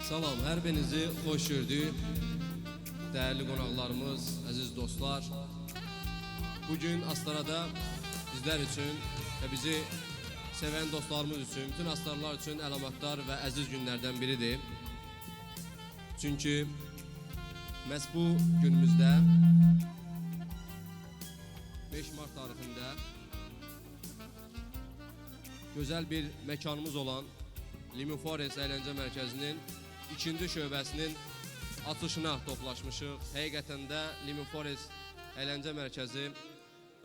Salam, hər birinizi xoş gördük. Dəyərli qonaqlarımız, əziz dostlar. Bugün Astarada bizlər üçün və bizi sevən dostlarımız üçün, bütün Astarlar üçün əlamatlar və əziz günlərdən biridir. Çünki məhz bu günümüzdə 5 Mart tarixində gözəl bir məkanımız olan Limon Forest əyləncə mərkəzinin ikinci şöbəsinin açılışına toplaşmışıq. Həqiqətən də Limon Forest əyləncə mərkəzi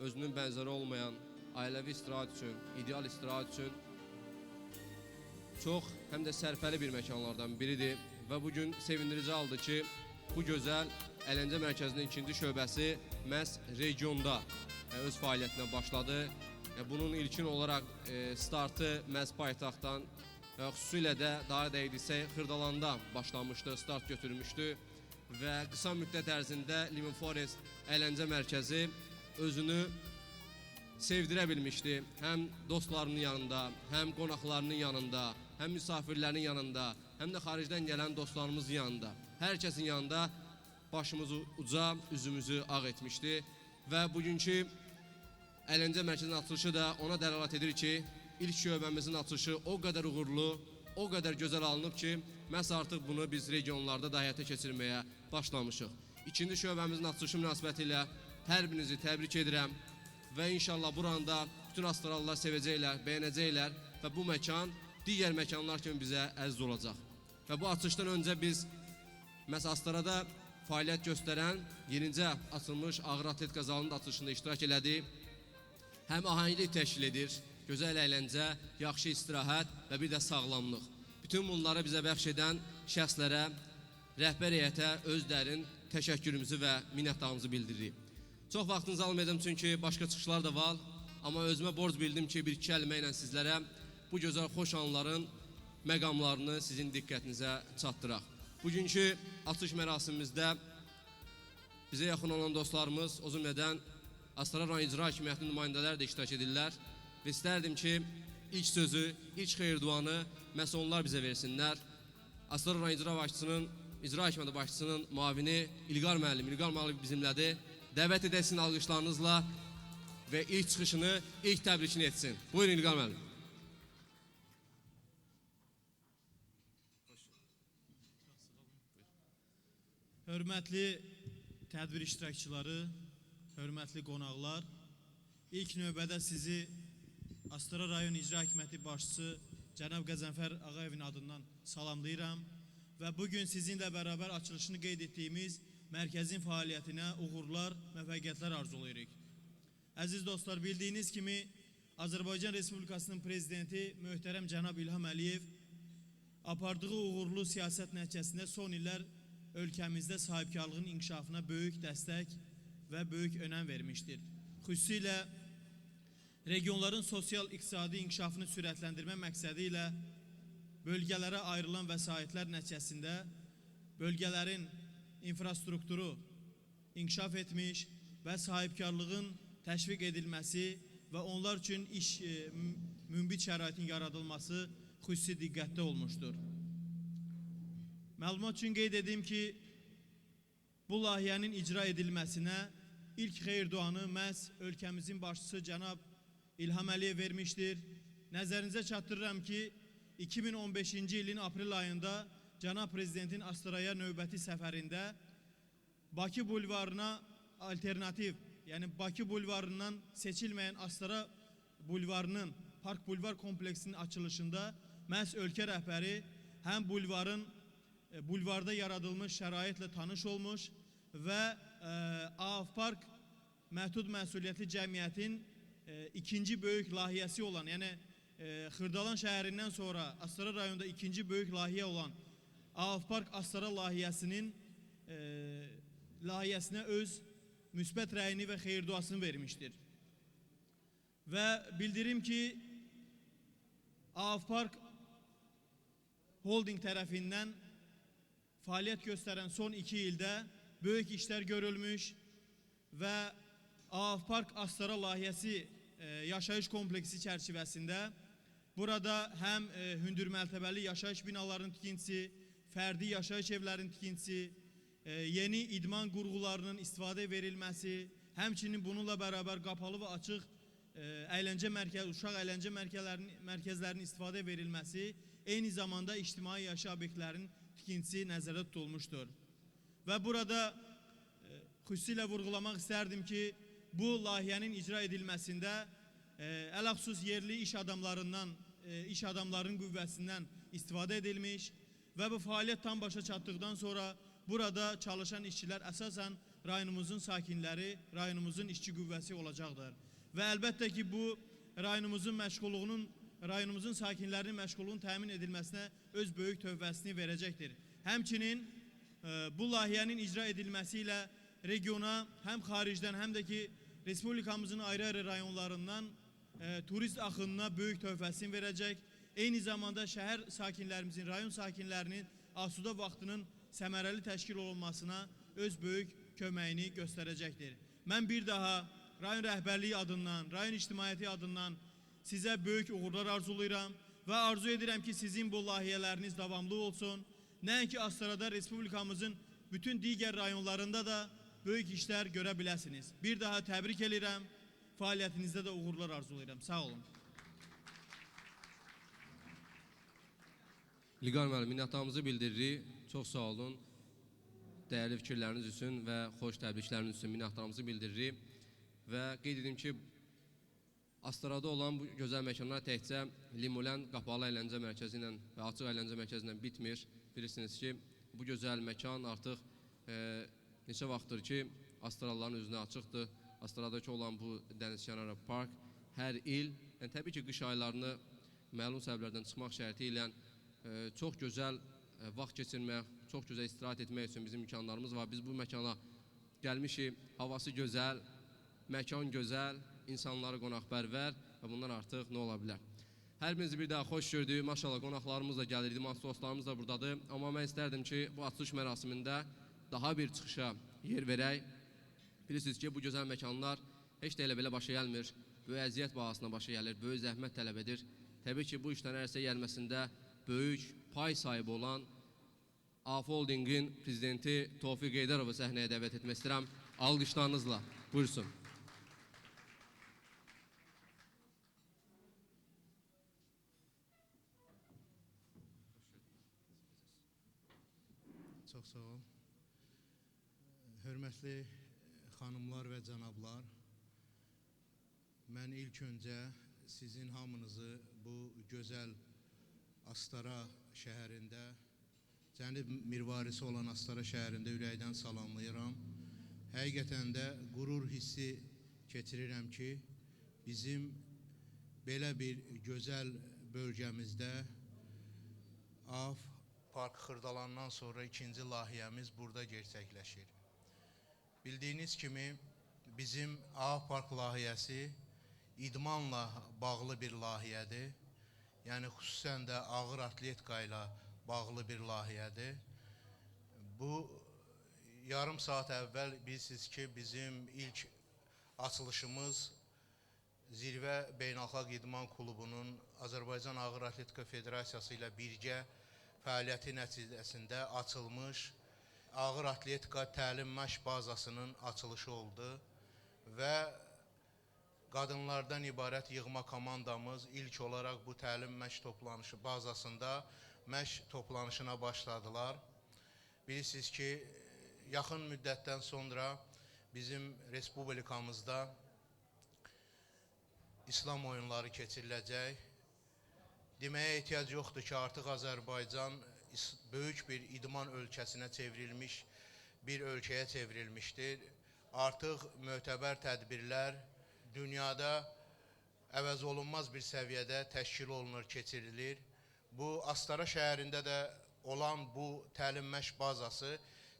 özünün bənzəri olmayan ailəvi istirahət üçün, ideal istirahət üçün çox həm də sərfəli bir məkanlardan biridir. Və bugün sevindirici haldır ki, bu gözəl əyləncə mərkəzinin ikinci şöbəsi məhz regionda öz fəaliyyətinə başladı. Bunun ilkin olaraq startı məhz paytaxtdan və xüsusilə də daha dəqiqdirsə Xırdalanda başlamışdı, start götürmüşdü və qısa müddət ərzində Limon Forest əyləncə mərkəzi özünü sevdirə bilmişdi. Həm dostlarının yanında, həm qonaqlarının yanında, həm misafirlərin yanında, həm də xaricdən gələn dostlarımızın yanında. Hər kəsin yanında başımızı uca, üzümüzü ağ etmişdi və bugünkü əyləncə mərkəzinin açılışı da ona dəlalət edir ki, ilk şöbəmizin açılışı o qədər uğurlu, o qədər gözəl alınıb ki, məhz artıq bunu biz regionlarda da həyata keçirməyə başlamışıq. İkinci şöbəmizin açılışı münasibəti ilə hər birinizi təbrik edirəm və inşallah buranda bütün Astarallar sevəcəklər, bəyənəcəklər və bu məkan digər məkanlar kimi bizə əziz olacaq. Və bu açılışdan öncə biz məhz Astarada fəaliyyət göstərən yenicə açılmış ağır atletika zalının açılışında iştirak elədik. Həm ahənglik təşkil edir, gözəl əyləncə, yaxşı istirahət və bir də sağlamlıq. Bütün bunları bizə bəxş edən şəxslərə, rəhbər heyətə öz dərin təşəkkürümüzü və minnətdarlığımızı bildiririk. Çox vaxtınızı almayacağım çünki başqa çıxışlar da var. Amma özümə borc bildim ki, bir-iki kəlmə ilə sizlərə bu gözəl xoş anların məqamlarını sizin diqqətinizə çatdıraq. Bugünkü açılış mərasimimizdə bizə yaxın olan dostlarımız, o cümlədən Astara rayon icra hakimiyyətinin nümayəndələri də iştirak edirlər və istərdim ki, ilk sözü, ilk xeyir-duanı məhz onlar bizə versinlər. Astara rayon icra hakimiyyəti başçısının müavini İlqar müəllim bizimlədir. Dəvət edəsin alqışlarınızla və ilk çıxışını, ilk təbrikini etsin. Buyurun İlqar müəllim. Hörmətli tədbir iştirakçıları, hörmətli qonaqlar, ilk növbədə sizi Astara rayon icra hakimiyyəti başçısı cənab Qəzənfər Ağayevin adından salamlayıram və bugün sizinlə bərabər açılışını qeyd etdiyimiz mərkəzin fəaliyyətinə uğurlar, müvəffəqiyyətlər arzulayırıq. Əziz dostlar, bildiyiniz kimi Azərbaycan Respublikasının prezidenti möhtərəm cənab İlham Əliyev apardığı uğurlu siyasət nəticəsində son illər ölkəmizdə sahibkarlığın inkişafına böyük dəstək və böyük önəm vermişdir. Xüsusilə regionların sosial-iqtisadi inkişafını sürətləndirmə məqsədi ilə bölgələrə ayrılan vəsaitlər nəticəsində bölgələrin infrastrukturu inkişaf etmiş və sahibkarlığın təşviq edilməsi və onlar üçün münbit şəraitin yaradılması xüsusi diqqətdə olmuşdur. Məlumat üçün qeyd edim ki, bu layihənin icra edilməsinə ilk xeyir-duanı məhz ölkəmizin başçısı cənab İlham Əliyev vermişdir. Nəzərinizə çatdırıram ki, 2015-ci ilin aprel ayında cənab prezidentin Astaraya növbəti səfərində Bakı bulvarına alternativ, yəni Bakı bulvarından seçilməyən Astara bulvarının, Park Bulvar kompleksinin açılışında məhz ölkə rəhbəri həm bulvarda yaradılmış şəraitlə tanış olmuş və AAF Park məhdud məsuliyyətli cəmiyyətin ikinci böyük layihəsi olan, yəni Xırdalan şəhərindən sonra Astara rayonunda ikinci böyük layihə olan AAF Park Astara layihəsinə öz müsbət rəyini və xeyir-duasını vermişdir. Və bildirim ki, AAF Park Holding tərəfindən fəaliyyət göstərən son 2 ildə böyük işlər görülmüş və AAF Park Astara layihəsi yaşayış kompleksi çərçivəsində burada həm hündür mərtəbəli yaşayış binalarının tikintisi, fərdi yaşayış evlərinin tikintisi, yeni idman qurğularının istifadə verilməsi, həmçinin bununla bərabər qapalı və açıq uşaq əyləncə mərkəzlərinin istifadə verilməsi, eyni zamanda ictimai yaşayış obyektlərinin tikintisi nəzərdə tutulmuşdur. Və burada xüsusilə vurğulamaq istərdim ki, bu layihənin icra edilməsində ələxüsus yerli iş adamlarının qüvvəsindən istifadə edilmiş və bu fəaliyyət tam başa çatdıqdan sonra burada çalışan işçilər əsasən rayonumuzun sakinləri, rayonumuzun işçi qüvvəsi olacaqdır. Və əlbəttə ki, bu rayonumuzun sakinlərinin məşğulluğunun təmin edilməsinə öz böyük tövbəsini verəcəkdir. Həmçinin bu layihənin icra edilməsi ilə regiona həm xaricdən, həm də ki, Respublikamızın ayrı-ayrı rayonlarından turist axınına böyük tövbəsini verəcək. Eyni zamanda şəhər sakinlərimizin, rayon sakinlərinin asuda vaxtının səmərəli təşkil olunmasına öz böyük köməyini göstərəcəkdir. Mən bir daha rayon rəhbərliyi adından, rayon ictimaiyyəti adından sizə böyük uğurlar arzulayıram və arzu edirəm ki, sizin bu layihələriniz davamlı olsun. Nəinki Astarada, Respublikamızın bütün digər rayonlarında da böyük işlər görə biləsiniz. Bir daha təbrik edirəm, fəaliyyətinizdə də uğurlar arzulayıram. Sağ olun. İlqar müəllim, minnətdarlığımızı bildiririk. Çox sağ olun. Dəyərli fikirləriniz üçün və xoş təbrikləriniz üçün minnətdarlığımızı bildiririk. Və qeyd edim ki, Astarada olan bu gözəl məkanlar təkcə Limolən qapalı əyləncə mərkəzi ilə və açıq əyləncə mərkəzi ilə bitmir. Bilirsiniz ki, bu gözəl məkan artıq neçə vaxtdır ki, Astaralıların üzünə açıqdır. Astaradakı olan bu dənizkənarı park hər il, təbii ki, qış aylarını məlum səbəblərdən çıxmaq şərti ilə çox gözəl vaxt keçirmək, çox gözəl istirahət etmək üçün bizim imkanlarımız var. Biz bu məkana gəlmişik, havası gözəl, məkan gözəl, insanları qonaqpərvər və bundan artıq nə ola bilər. Hər birinizi bir daha xoş gördük. Maşallah qonaqlarımız da gəlir, dostlarımız da buradadır. Amma mən istərdim ki, bu açılış mərasimində daha bir çıxışa yer verək. Bilirsiniz ki, bu gözəl məkanlar heç də elə belə başa gəlmir. Böyük əziyyət bahasına başa gəlir, böyük zəhmət tələb edir. Təbii ki, bu işlərin ərsə gəlməsində böyük pay sahibi olan AF Holdingin prezidenti Tofiq Qeydarovu səhnəyə dəvət etmək istəyirəm. Alqışlarınızla, buyursun. Çox sağ ol. Hörmətli xanımlar və cənablar, mən ilk öncə sizin hamınızı bu gözəl Astara şəhərində, cənub mirvarisi olan Astara şəhərində ürəkdən salamlayıram. Həqiqətən də qürur hissi keçirirəm ki, bizim belə bir gözəl bölgəmizdə AF Park xırdalandan sonra ikinci layihəmiz burada gerçəkləşir. Bildiyiniz kimi bizim AF Park layihəsi idmanla bağlı bir layihədir. Yəni xüsusən də ağır atletika ilə bağlı bir layihədir. Bu yarım saat əvvəl bilirsiniz ki, bizim ilk açılışımız Zirvə Beynəlxalq İdman Klubunun Azərbaycan Ağır Atletika Federasiyası ilə birgə fəaliyyəti nəticəsində açılmış ağır atletika təlim məşq bazasının açılışı oldu və qadınlardan ibarət yığma komandamız ilk olaraq bu təlim məşq toplanışı bazasında məşq toplanışına başladılar. Bilirsiniz ki, yaxın müddətdən sonra bizim Respublikamızda İslam oyunları keçiriləcək. Deməyə ehtiyac yoxdur ki, artıq Azərbaycan böyük bir idman ölkəsinə çevrilmiş, bir ölkəyə çevrilmişdir. Artıq mötəbər tədbirlər dünyada əvəz olunmaz bir səviyyədə təşkil olunur, keçirilir. Bu Astara şəhərində də olan bu təlim məşq bazası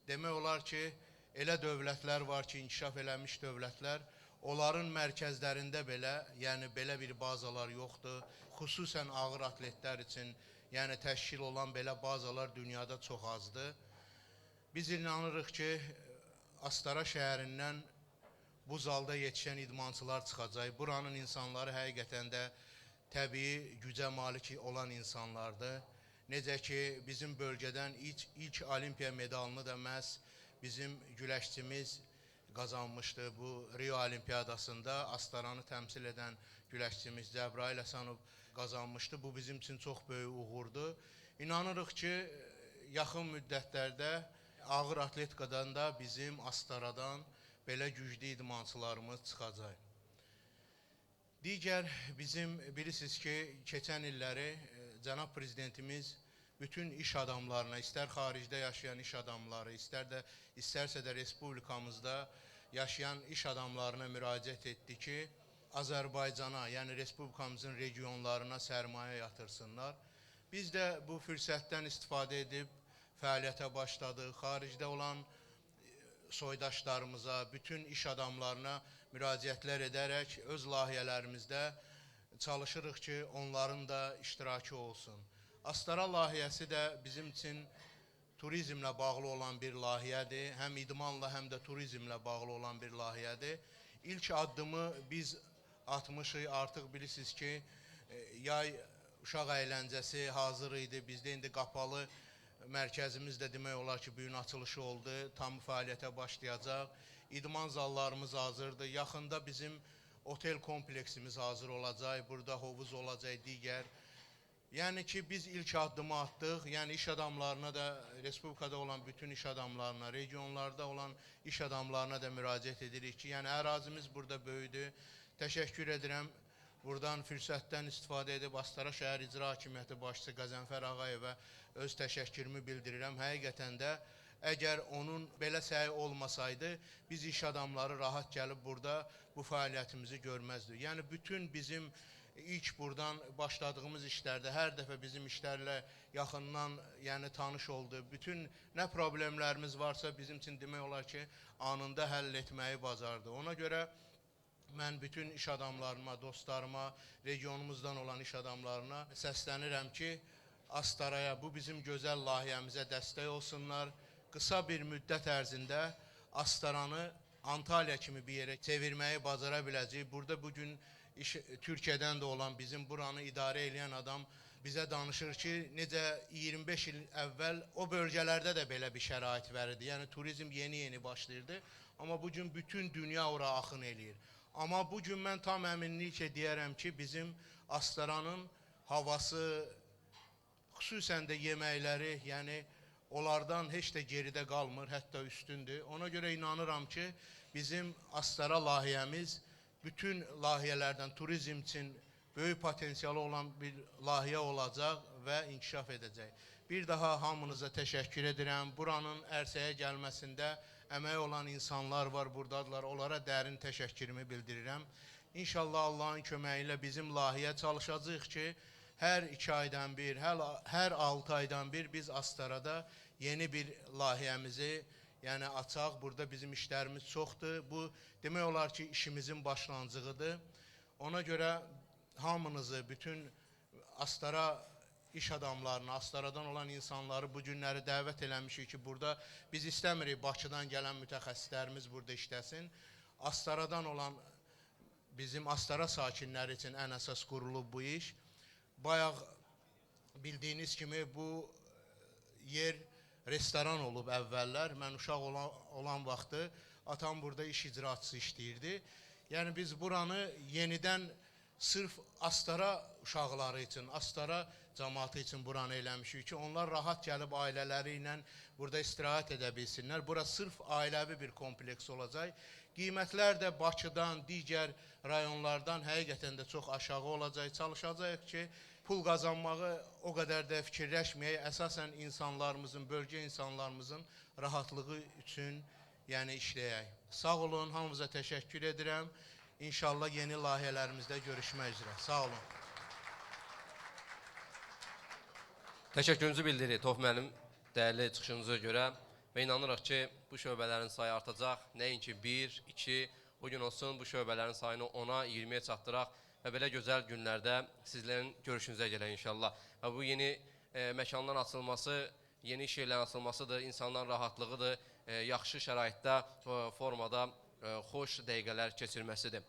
demək olar ki, elə dövlətlər var ki, inkişaf eləmiş dövlətlər, onların mərkəzlərində belə, yəni belə bir bazalar yoxdur. Xüsusən ağır atletlər üçün, yəni təşkil olan belə bazalar dünyada çox azdır. Biz inanırıq ki, Astara şəhərindən bu zalda yetişən idmançılar çıxacaq. Buranın insanları həqiqətən də təbii gücə malik olan insanlardır. Necə ki, bizim bölgədən ilk olimpiya medalını da məhz bizim güləşçimiz qazanmışdı. Bu Rio Olimpiyadasında Astaranı təmsil edən güləşçimiz Cəbrayıl Həsənov qazanmışdı. Bu bizim üçün çox böyük uğurdur. İnanırıq ki, yaxın müddətlərdə ağır atletikadan da bizim Astaradan belə güclü idmançılarımız çıxacaq. Digər bizim bilirsiniz ki, keçən illəri cənab prezidentimiz bütün iş adamlarına, istər xaricdə yaşayan iş adamları, istərsə də respublikamızda yaşayan iş adamlarına müraciət etdi ki, Azərbaycana, yəni respublikamızın regionlarına sərmayə yatırsınlar. Biz də bu fürsətdən istifadə edib fəaliyyətə başladıq. Xaricdə olan soydaşlarımıza, bütün iş adamlarına müraciətlər edərək öz layihələrimizdə çalışırıq ki, onların da iştirakı olsun. Astara layihəsi də bizim üçün turizmlə bağlı olan bir layihədir. Həm idmanla, həm də turizmlə bağlı olan bir layihədir. İlk addımı biz atmışıq. Artıq bilirsiniz ki, yay uşaq əyləncəsi hazır idi. Bizdə indi qapalı mərkəzimiz də demək olar ki, bu gün açılışı oldu. Tam fəaliyyətə başlayacaq. İdman zallarımız hazırdır. Yaxında bizim otel kompleksimiz hazır olacaq. Burada hovuz olacaq, digər. Yəni ki, biz ilk addımı atdıq. Yəni iş adamlarına da, respublikada olan bütün iş adamlarına, regionlarda olan iş adamlarına da müraciət edirik ki, yəni ərazimiz burada böyüdür. Təşəkkür edirəm. Buradan fürsətdən istifadə edib Astara şəhər icra hakimiyyəti başçısı Qəzənfər Ağayevə öz təşəkkürümü bildirirəm. Həqiqətən də əgər onun belə səyi olmasaydı, biz iş adamları rahat gəlib burada bu fəaliyyətimizi görməzdik. Yəni bütün bizim ilk buradan başladığımız işlərdə hər dəfə bizim işlərlə yaxından tanış oldu. Bütün nə problemlərimiz varsa bizim üçün demək olar ki, anında həll etməyi bacardı. Ona görə mən bütün iş adamlarıma, dostlarıma, regionumuzdan olan iş adamlarına səslənirəm ki, Astaraya, bu bizim gözəl layihəmizə dəstək olsunlar. Qısa bir müddət ərzində Astaranı Antalya kimi bir yerə çevirməyi bacara biləcəyik. Burada bugün Türkiyədən də olan bizim buranı idarə edən adam bizə danışır ki, necə 25 il əvvəl o bölgələrdə də belə bir şərait var idi. Yəni turizm yeni başlayırdı, amma bugün bütün dünya ora axın eləyir. Amma bugün mən tam əminliklə deyərəm ki, bizim Astaranın havası, xüsusən də yeməkləri, yəni onlardan heç də geridə qalmır, hətta üstündür. Ona görə inanıram ki, bizim Astara layihəmiz bütün layihələrdən turizm üçün böyük potensialı olan bir layihə olacaq və inkişaf edəcək. Bir daha hamınıza təşəkkür edirəm. Buranın ərsəyə gəlməsində əmək olan insanlar var, buradadılar. Onlara dərin təşəkkürümü bildirirəm. İnşallah Allahın köməyi ilə bizim layihə çalışacağıq ki, hər 2 aydan bir, hər 6 aydan bir biz Astarada yeni bir layihəmizi açaq. Burada bizim işlərimiz çoxdur. Bu demək olar ki, işimizin başlanğıcıdır. Ona görə hamınızı, bütün Astara iş adamlarını, Astaradan olan insanları bu günləri dəvət eləmişik ki, burada biz istəmirik Bakıdan gələn mütəxəssislərimiz burada işləsin. Astaradan olan bizim Astara sakinləri üçün ən əsas qurulub bu iş. Bayaq bildiyiniz kimi bu yer restoran olub əvvəllər. Mən uşaq olan vaxtı atam burada iş icraçısı işləyirdi. Yəni biz buranı yenidən sırf Astara uşaqları üçün, Astara cəmaatı üçün buranı eləmişik ki, onlar rahat gəlib ailələri ilə burada istirahət edə bilsinlər. Bura sırf ailəvi bir kompleks olacaq. Qiymətlər də Bakıdan, digər rayonlardan həqiqətən də çox aşağı olacaq. Çalışacaq ki, pul qazanmağı o qədər də fikirləşməyək. Əsasən insanlarımızın, bölgə insanlarımızın rahatlığı üçün işləyək. Sağ olun, hamınıza təşəkkür edirəm. İnşallah yeni layihələrimizdə görüşmək üzrə. Sağ olun. Təşəkkürünüzü bildiririk Tof müəllim dəyərli çıxışınıza görə və inanırıq ki, bu şöbələrin sayı artacaq. Nəinki 1, 2, bugün olsun bu şöbələrin sayını 10-a, 20-yə çatdıraq və belə gözəl günlərdə sizlərin görüşünüzə gələk inşallah. Və bu yeni məkanların açılması, yeni iş yerlərinin açılmasıdır, insanların rahatlığıdır, yaxşı şəraitdə, formada xoş dəqiqələr keçirməsidir.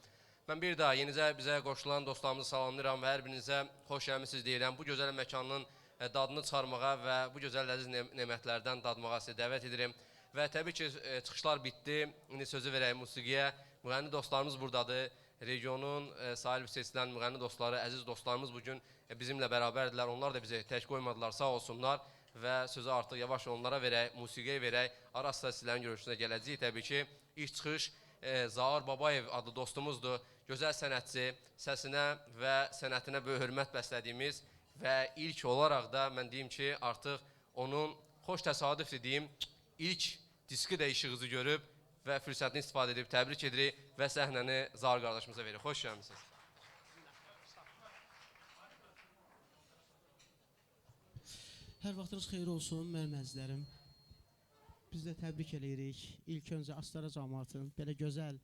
Mən bir daha yenicə bizə qoşulan dostlarımızı salamlayıram və hər birinizə xoş gəlmisiniz deyirəm. Bu gözəl məkanın dadını çıxarmağa və bu gözəl ləziz nemətlərdən dadmağa sizi dəvət edirəm. Və təbii ki, çıxışlar bitdi. İndi sözü verək musiqiyə. Müğənni dostlarımız buradadır. Regionun sahib seçilən müğənni dostları, əziz dostlarımız bugün bizimlə bərabərdirlər. Onlar da bizi tək qoymadılar, sağ olsunlar. Və sözü artıq yavaş onlara verək, musiqiyə verək. Ara sıra sizlərin görüşünə gələcəyik. Təbii ki, ilk çıxış Zaur Babayev adlı dostumuzdur. Gözəl sənətçi, səsinə və sənətinə böyük hörmət bəslədiyimiz və ilk olaraq da mən deyim ki, artıq onun xoş təsadüfdür deyim, ilk diski də işığınızı görüb və fürsətini istifadə edib təbrik edirik və səhnəni Zaur qardaşımıza veririk. Xoş gəlmisiniz. Hər vaxtınız xeyir olsun, mənim əzizlərim. Biz də təbrik edirik. İlk öncə Astara cəmaatının belə gözəl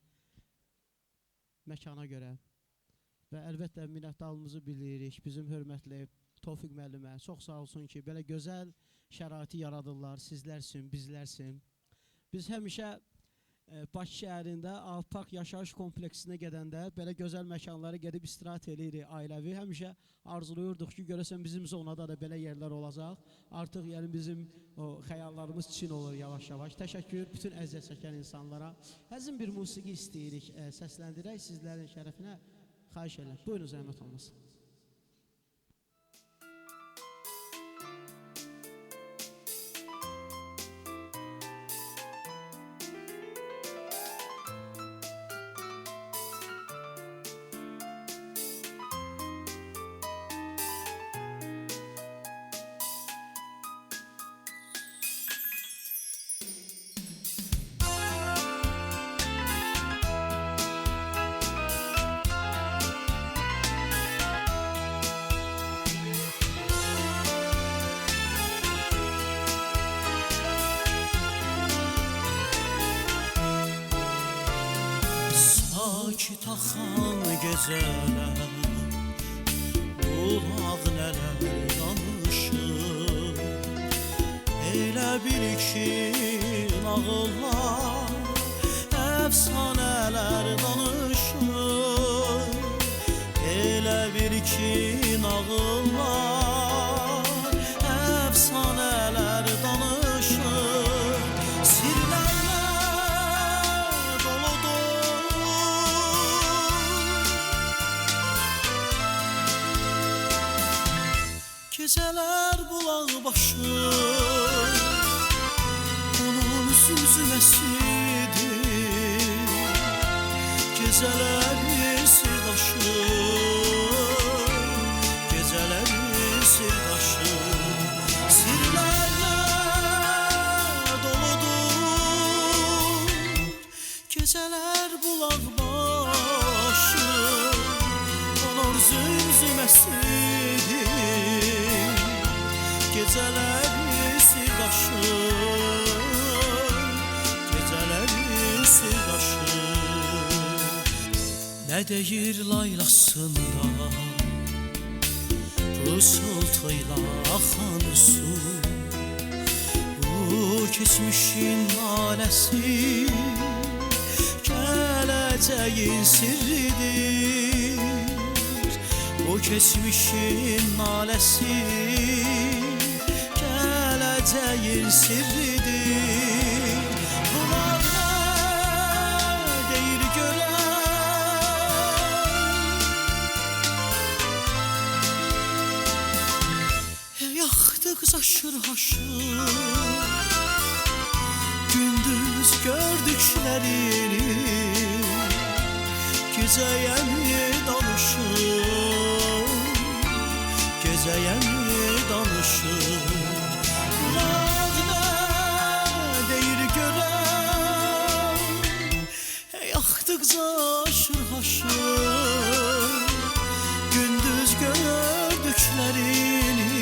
məkana görə və əlbəttə minnətdarlığımızı bildiririk bizim hörmətli Tofiq müəllimə. Çox sağ olsun ki, belə gözəl şəraiti yaradırlar, sizlər üçün, bizlər üçün. Biz həmişə Bakı şəhərində Alpark yaşayış kompleksinə gedəndə belə gözəl məkanlara gedib istirahət edirik ailəvi. Həmişə arzulayırdıq ki, görəsən bizim zonada da belə yerlər olacaq. Artıq yəni bizim xəyallarımız çin olur yavaş-yavaş. Təşəkkür bütün əziyyət çəkən insanlara. Həzin bir musiqi istəyirik, səsləndirək sizlərin şərəfinə. Xahiş edirəm. Buyurun, zəhmət olmasın. Sakit axan gecələr, qulaq nələr danışır. Elə bil ki, nağıllar, əfsanələr danışır. Elə bil ki, nağıllar, əfsanələr danışır. Sirlərlə doludur gecələr bulaq başı, onun zümzüməsidir. Gecələr sirdaşı, gecələr sirdaşı. Sirlərlə doludur gecələr bulaq başı, onun zümzüməsidir. Gecələr sirdaşı, gecələr sirdaşı. Nə deyir laylasında fısıltıyla axan su, bu keçmişin naləsi gələcəyin sirridir. Bu keçmişin naləsi gələcəyin sirridir. Bunlar nə deyir görən, yaxdıq zaşır haşır, gündüz gördüklərini gecəyəmi danışır, gecəyəmi danışır. Bunlar nə deyir görən, yaxdıqca aşır haşır, gündüz gördüklərini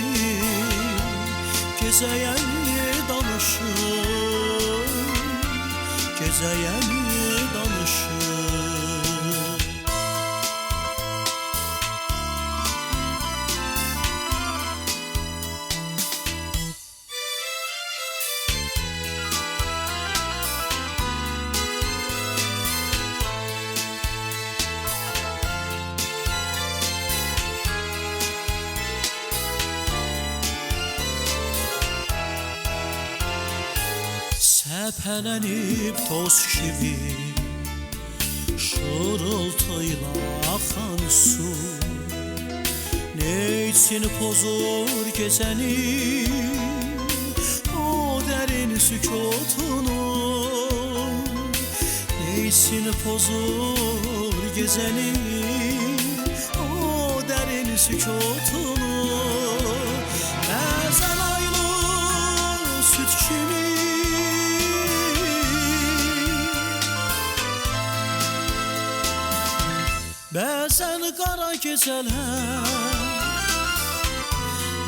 gecəyəmi danışır, gecəyəmi danışır. Səpələnib toz kimi şırıltıyla axan su Ne için pozur gecəni o dərin sükutunu Ne için pozur gecəni o dərin sükutunu Bəzən aylı süt kimi Bəzən qara gecələr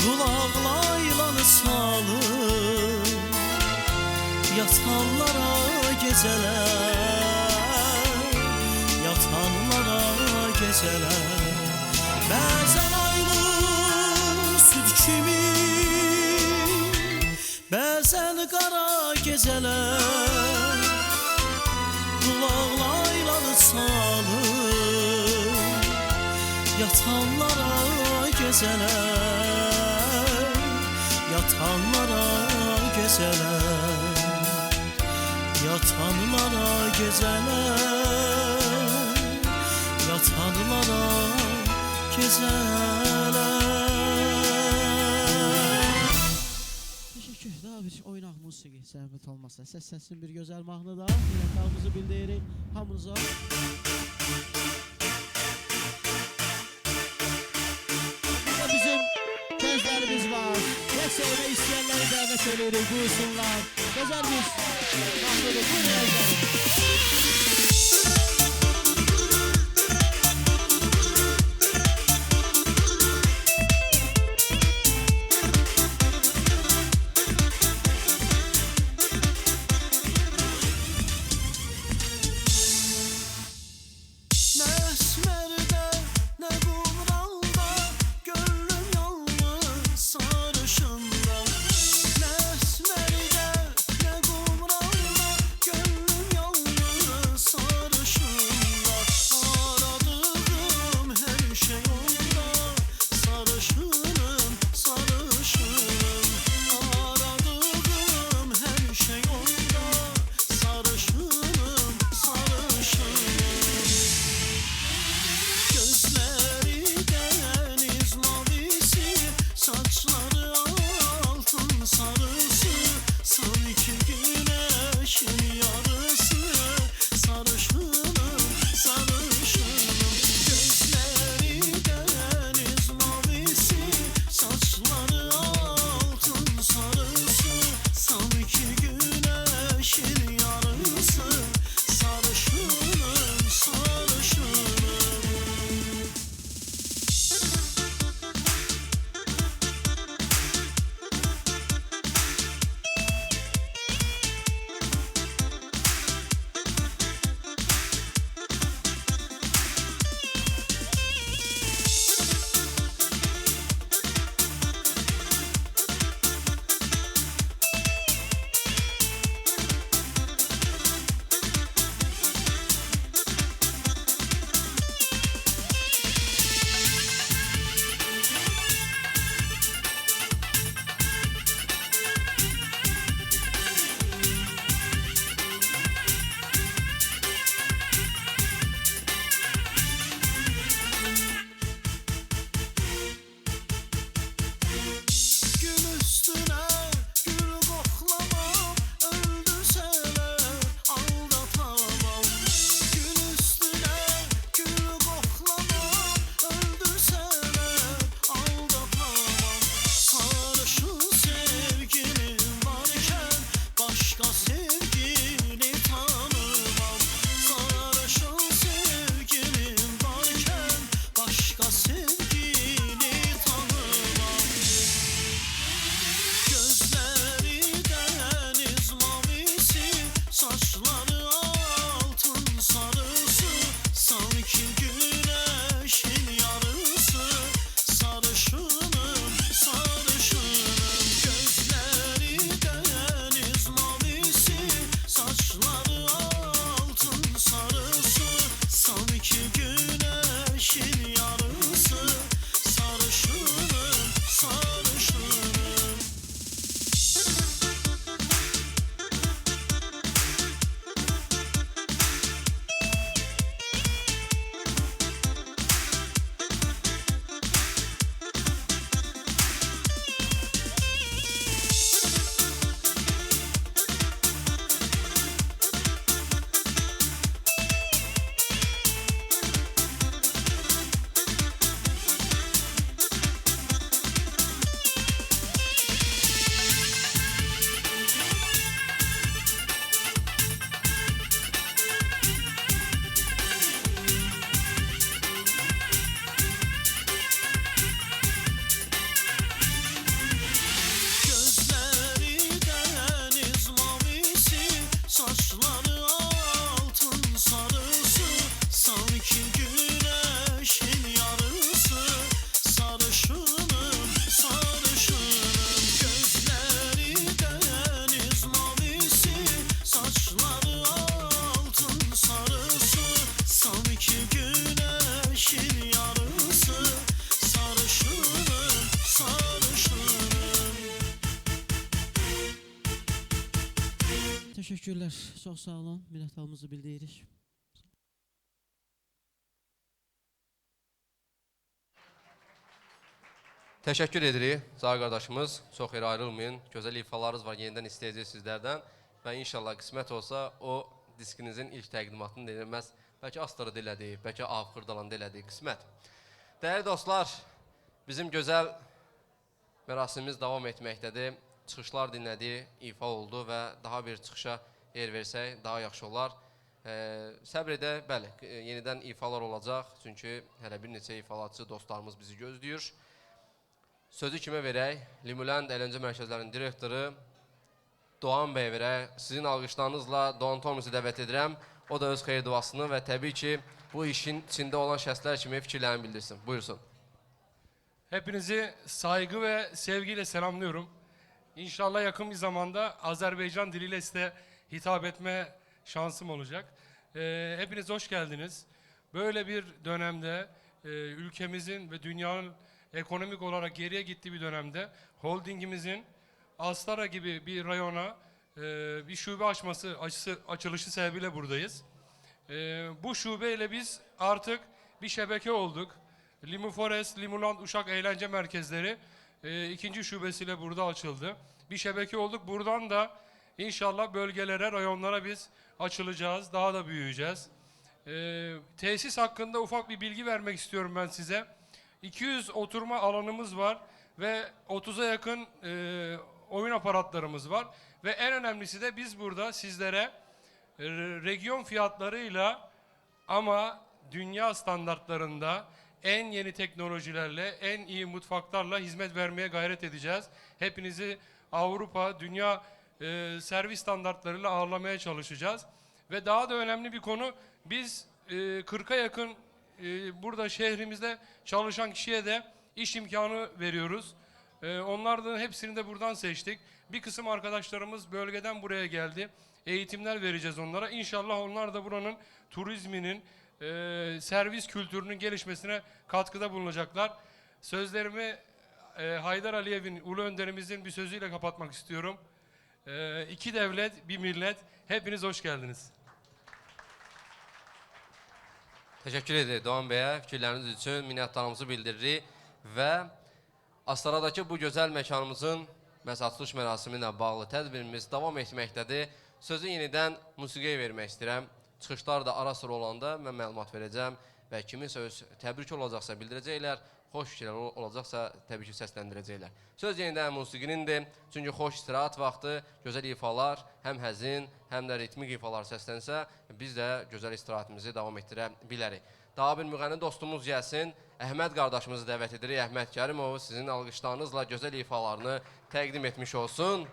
Qulaqla ilanı salır Yatanlara gecələr Yatanlara gecələr Bəzən aylı süt kimi Bəzən qara gecələr Qulaqla ilanı salır Yatanlara geceler Yatanlara geceler Yatanlara geceler Yatanlara geceler Teşekkür. Daha bir oynaq musiqi zəhmət olmasa. Səsin bir gözəl mahnıda minnətdarlığımızı bildiririk hamınıza. Bizim gözlərimiz var. Ve sevmək istəyənləri dəvət edirik, buyursunlar. Gözəl bir mahnıdır. Buyurun əzəlim. Nesmerde ne kumralda gönlüm yalnız Təşəkkürlər. Çox sağ olun. Minnətdarlığımızı bildiririk. Təşəkkür edirik Zaur qardaşımız. Çox yerə ayrılmayın. Gözəl ifalarınız var. Yenidən istəyəcək sizlərdən. Və inşallah qismət olsa o diskinizin ilk təqdimatını denilməz. Bəlkə Astarıda elədik, bəlkə Ağxırdalanda elədik. Qismət. Dəyərli dostlar, bizim gözəl mərasimimiz davam etməkdədir. Çıxışlar dinlədik, ifa oldu və daha bir çıxışa yer versək daha yaxşı olar. Səbr edək, bəli, yenidən ifalar olacaq. Çünki hələ bir neçə ifalatçı dostlarımız bizi gözləyir. Sözü kimə verək? Limulənd Əyləncə Mərkəzlərinin direktoru Doğan bəy verək. Sizin alqışlarınızla Doğan Tomisi dəvət edirəm. O da öz xeyir duasını və təbii ki, bu işin içində olan şəxslər kimi fikirlərini bildirsin. Buyursun. Hepinizi saygı ve sevgiyle selamlıyorum. İnşallah yakın bir zamanda Azerbaycan diliyle size hitap etme şansım olacak. Hepiniz hoş geldiniz. Böyle bir dönemde ülkemizin ve dünyanın ekonomik olarak geriye gittiği bir dönemde holdingimizin Astara gibi bir rayona bir şube açılışı sebebiyle buradayız. Bu şubeyle biz artık bir şebeke olduk. Limuforest, Limuland Uşak Eğlence Merkezleri ikinci şubesiyle burada açıldı. Bir şebeke olduk. Buradan da inşallah bölgelere, rayonlara biz açılacağız. Daha da büyüyeceğiz. Tesis hakkında ufak bir bilgi vermek istiyorum ben size. 200 oturma alanımız var ve 30'a yakın oyun aparatlarımız var. Ve en önemlisi de biz burada sizlere region fiyatlarıyla ama dünya standartlarında en yeni teknolojilerle, en iyi mutfaklarla hizmet vermeye gayret edeceğiz. Hepinizi Avrupa, dünya servis standartlarıyla ağırlamaya çalışacağız. Ve daha da önemli bir konu, biz 40'a yakın burada şehrimizde çalışan kişiye de iş imkanı veriyoruz. Onlardan hepsini de buradan seçtik. Bir kısım arkadaşlarımız bölgeden buraya geldi. Eğitimler vereceğiz onlara. İnşallah onlar da buranın turizminin, servis kültürünün gelişmesine katkıda bulunacaklar. Sözlerimi Haydar Aliyev'in, Ulu Önderimizin bir sözüyle kapatmak istiyorum. İki devlet, bir millet. Hepiniz hoş geldiniz. Təşəkkür edirik Doğan bəyə, fikirləriniz üçün minnətdarlığımızı bildiririk və Astaradakı bu gözəl məkanımızın açılış mərasimi ilə bağlı tədbirimiz davam etməkdədir. Sözü yenidən musiqiyə vermək istəyirəm. Çıxışlar da ara sıra olanda mən məlumat verəcəm və kiminsə öz təbrik olacaqsa bildirəcəklər, xoş fikirlər olacaqsa təbii ki səsləndirəcəklər. Söz yenidən musiqinindir, çünki xoş istirahat vaxtı, gözəl ifalar, həm həzin, həm də ritmik ifalar səslənsə, biz də gözəl istirahatımızı davam etdirə bilərik. Daha bir müğənni dostumuz gəlsin, Əhməd qardaşımızı dəvət edirik. Əhməd Kərimov sizin alqışlarınızla gözəl ifalarını təqdim etmiş olsun.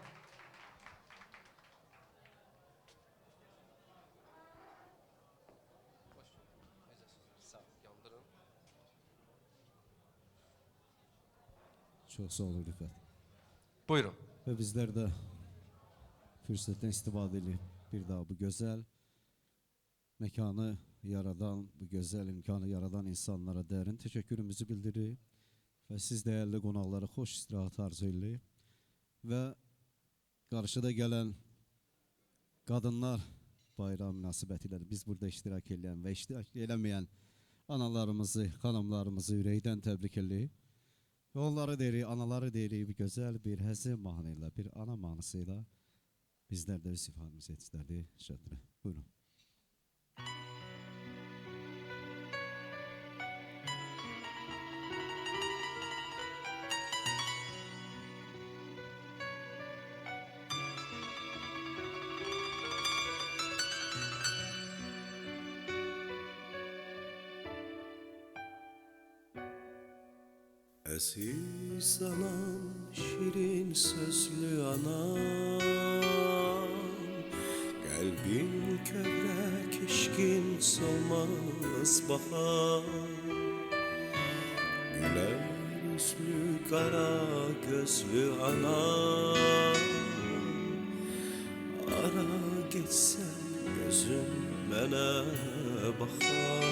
Çox sağ olun Rüfət. Buyurun. Və bizlər də fürsətdən istifadə edib bir daha bu gözəl məkanı yaradan, bu gözəl imkanı yaradan insanlara dərin təşəkkürümüzü bildiririk və siz dəyərli qonaqlara xoş istirahat arzu edirik və qarşıda gələn qadınlar bayram münasibətilə biz burada iştirak edən və iştirak eləməyən analarımızı, xanımlarımızı ürəkdən təbrik edirik. Və onları deyirik, anaları deyirik, bir gözəl bir həzin mahnıyla, bir ana mahnısıyla bizlər də öz ifadəmizi etdirdik. Şədri. Buyurun. Əziz anam, şirin sözlü anam, qəlbin kövrək eşqin solmaz bahar. Gülər üzlü qara gözlü anam, ara getsən gözüm mənə baxar.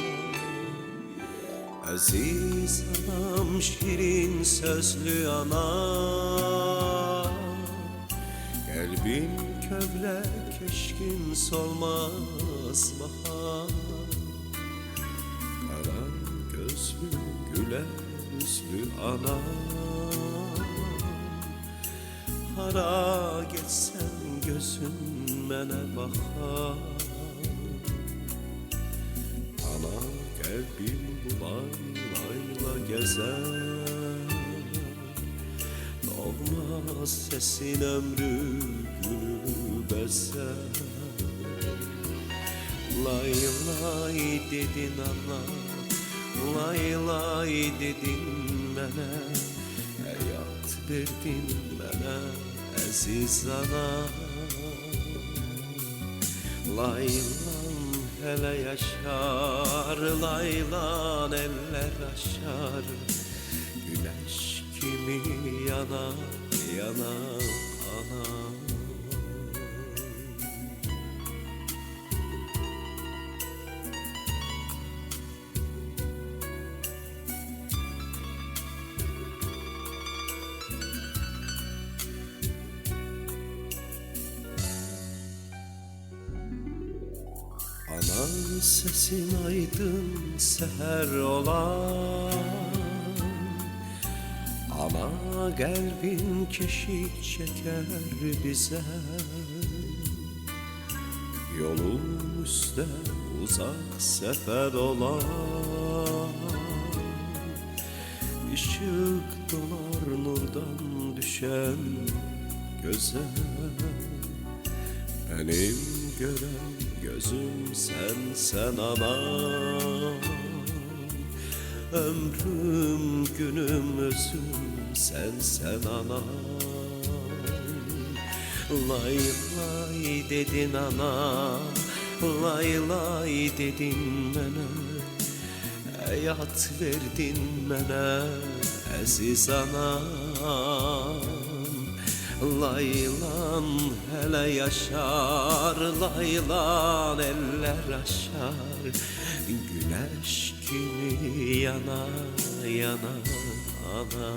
Əziz anam, şirin sözlü anam, Kalbin kövrek keşkin solmaz bahar. Kara gözlü güler yüzlü ana. Hara geçsem gözün mənə bakar. Ana kalbim bu layla gezer. Doğmaz sesin ömrü günü bezer. Lay lay dedin ana, lay lay dedin mənə. Hayat verdin mənə əziz ana. Laylan hele yaşar, laylan eller aşar. Güneş kimi yana yana ana. Anan sesin aydın seher olan. Ana kalbin keşik çeker bize. Yolumuzda uzak sefer olan. Işık dolar nurdan düşen göze. Benim gören gözüm sen anam. Ömrüm günüm özüm sen anam. Lay lay dedin ana, lay lay dedin mənə. Hayat verdin mənə əziz anam. Laylan hele yaşar, laylan eller aşar. Güneş kimi yana yana ana.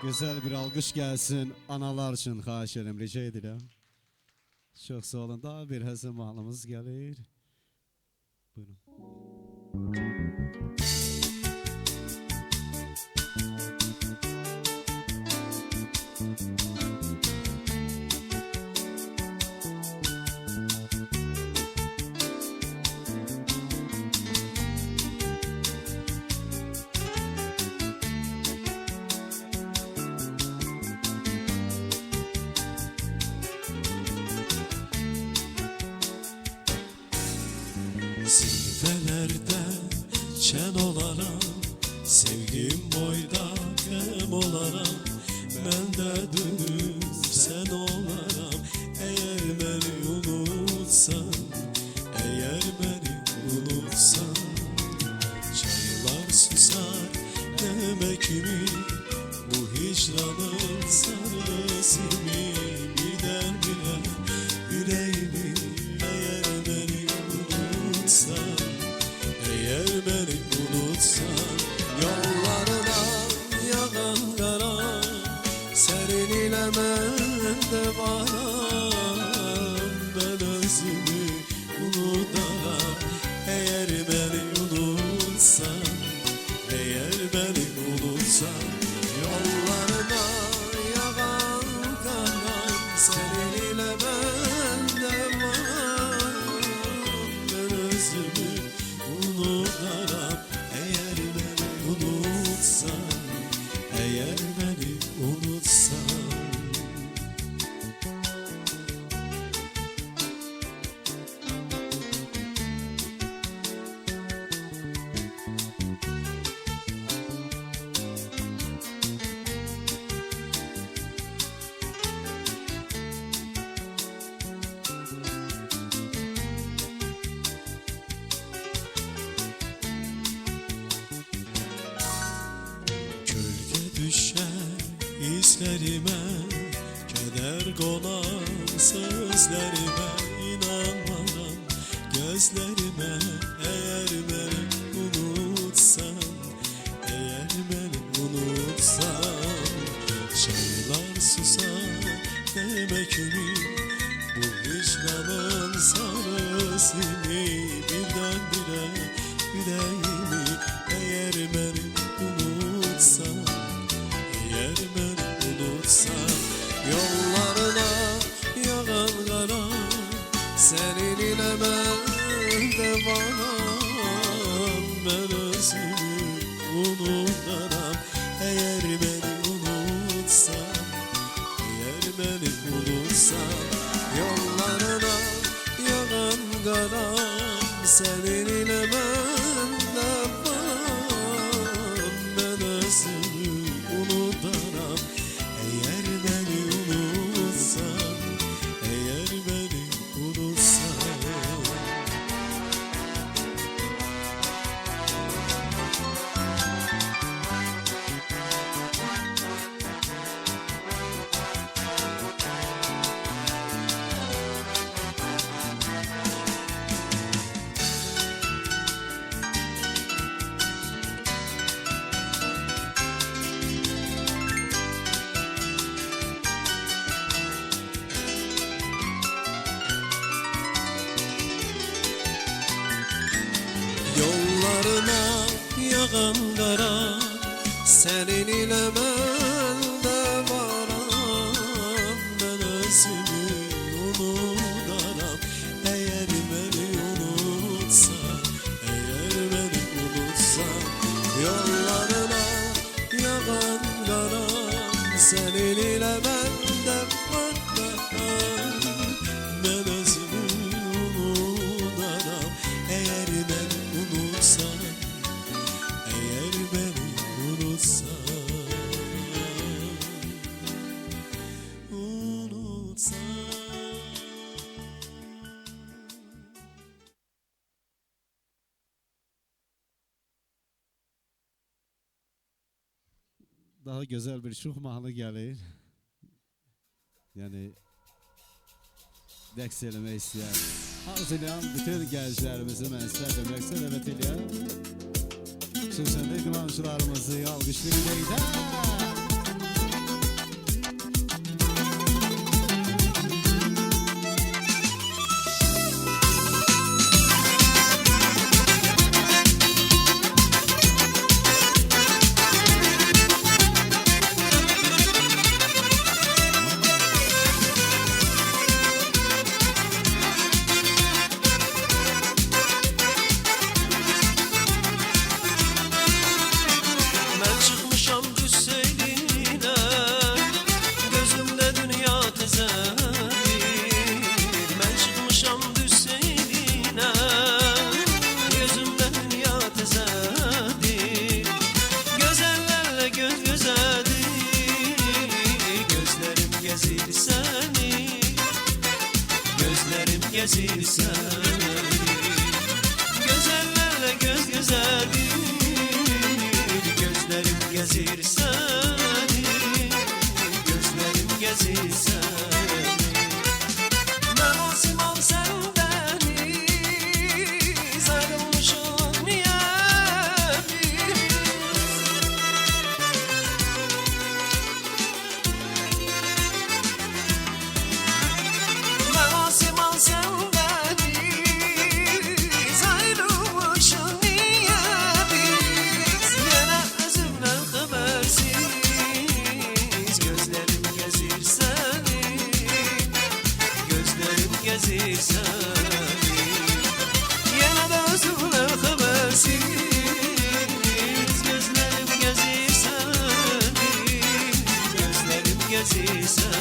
Güzel bir alkış gelsin analar için xahiş edirəm, rica edirəm. Çox sağ olun. Daha bir həzin mahnımız gəlir. Buyurun. Zirvelerden çen olaram, sevgim boyda kem olaram. Ben de dönüp sen olaram, eğer beni unutsan, eğer beni unutsan. Çaylar susar demek mi, bu hicranın sarısı mı? Birdenbire yüreğimi eğer beni unutsan, eğer beni unutsan. Yollarına yağan kara, senin ile ben de varam. Ben özümü unutamam, eğer beni unutsan, eğer beni unutsan. Yollarına yağan kara, senin ile ben de varam. Ben özümü unutamam, eğer beni unutsan, eğer beni unutsan. Gölge düşer izlerime, keder konan sözlerime inanmadan gözlerime eğer beni unutsan, eğer beni unutsan, çaylar susar demek mi bu vicdanın sarısını birdenbire yüreğimi eğer beni unutsan, eğer beni unutsan, yollarına yağan kara senin ile ben de varam, ben özümü unutamam eğer beni unutsan, eğer beni unutsan, yollarına yağan kara senin ile ben de varam, ben özümü unutamam eğer beni unutsan, eğer beni unutsan. Yollarına yağan kara senin ile ben de varam, ben özümü unutamam eğer beni unutsan, eğer beni unutsan, yollarına yağan kara senin ile ben de varam, ben özümü unutamam eğer beni unutsan, eğer beni unutsan, unutsan. Daha güzel bir şuh mahnı gelir. Yani rəqs eləmək istəyər. Arzulayan bütün gənclərimizi mən sizlər deməksə dəvət eləyər. Xüsusən də idmançılarımızı alqışlayın. Ben çıkmışam düz seyline, gözümde dünya tezedir. Ben çıkmışam düz seyline, gözümde dünya tezedir. Gözellerle göz gözedir, gözlerim gezir seni, gözlerim gezir seni. Gözellerle göz gözedir, gözlerim gezir seni, gözlerim gezir seni. Ben olsam sen deniz, ayrılmışım niye biz? Ben olsam sen deniz, ayrılmışım niye biz? Yine özümden habersiz, gözlerim gezir seni, gözlerim gezir seni. Yine de özümden habersiz, gözlerim gezir seni, gözlerim gezir seni.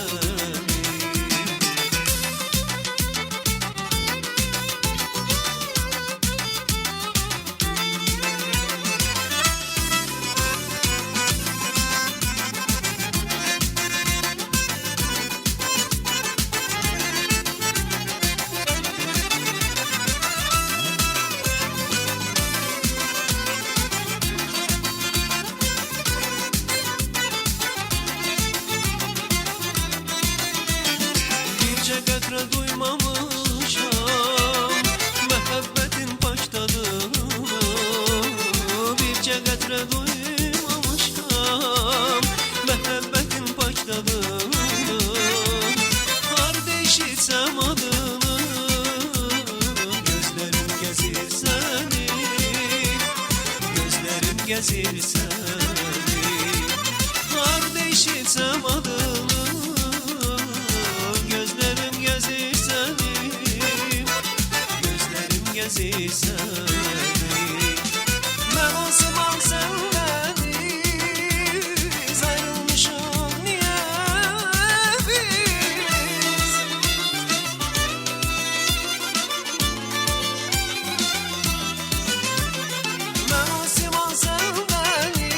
bircə qətrə duymamışam məhəbbətin başladığını bircə qətrə duymamışam məhəbbətin başladığını harda eşitsəm adını gözlərim gəzir səni gözlərim gəzir səni harda eşitsəm adını gözlərim gəzir səni gözlərim gəzir səni mən olsam səndəniz ayrılmışıq niyə biz mən olsam səndəniz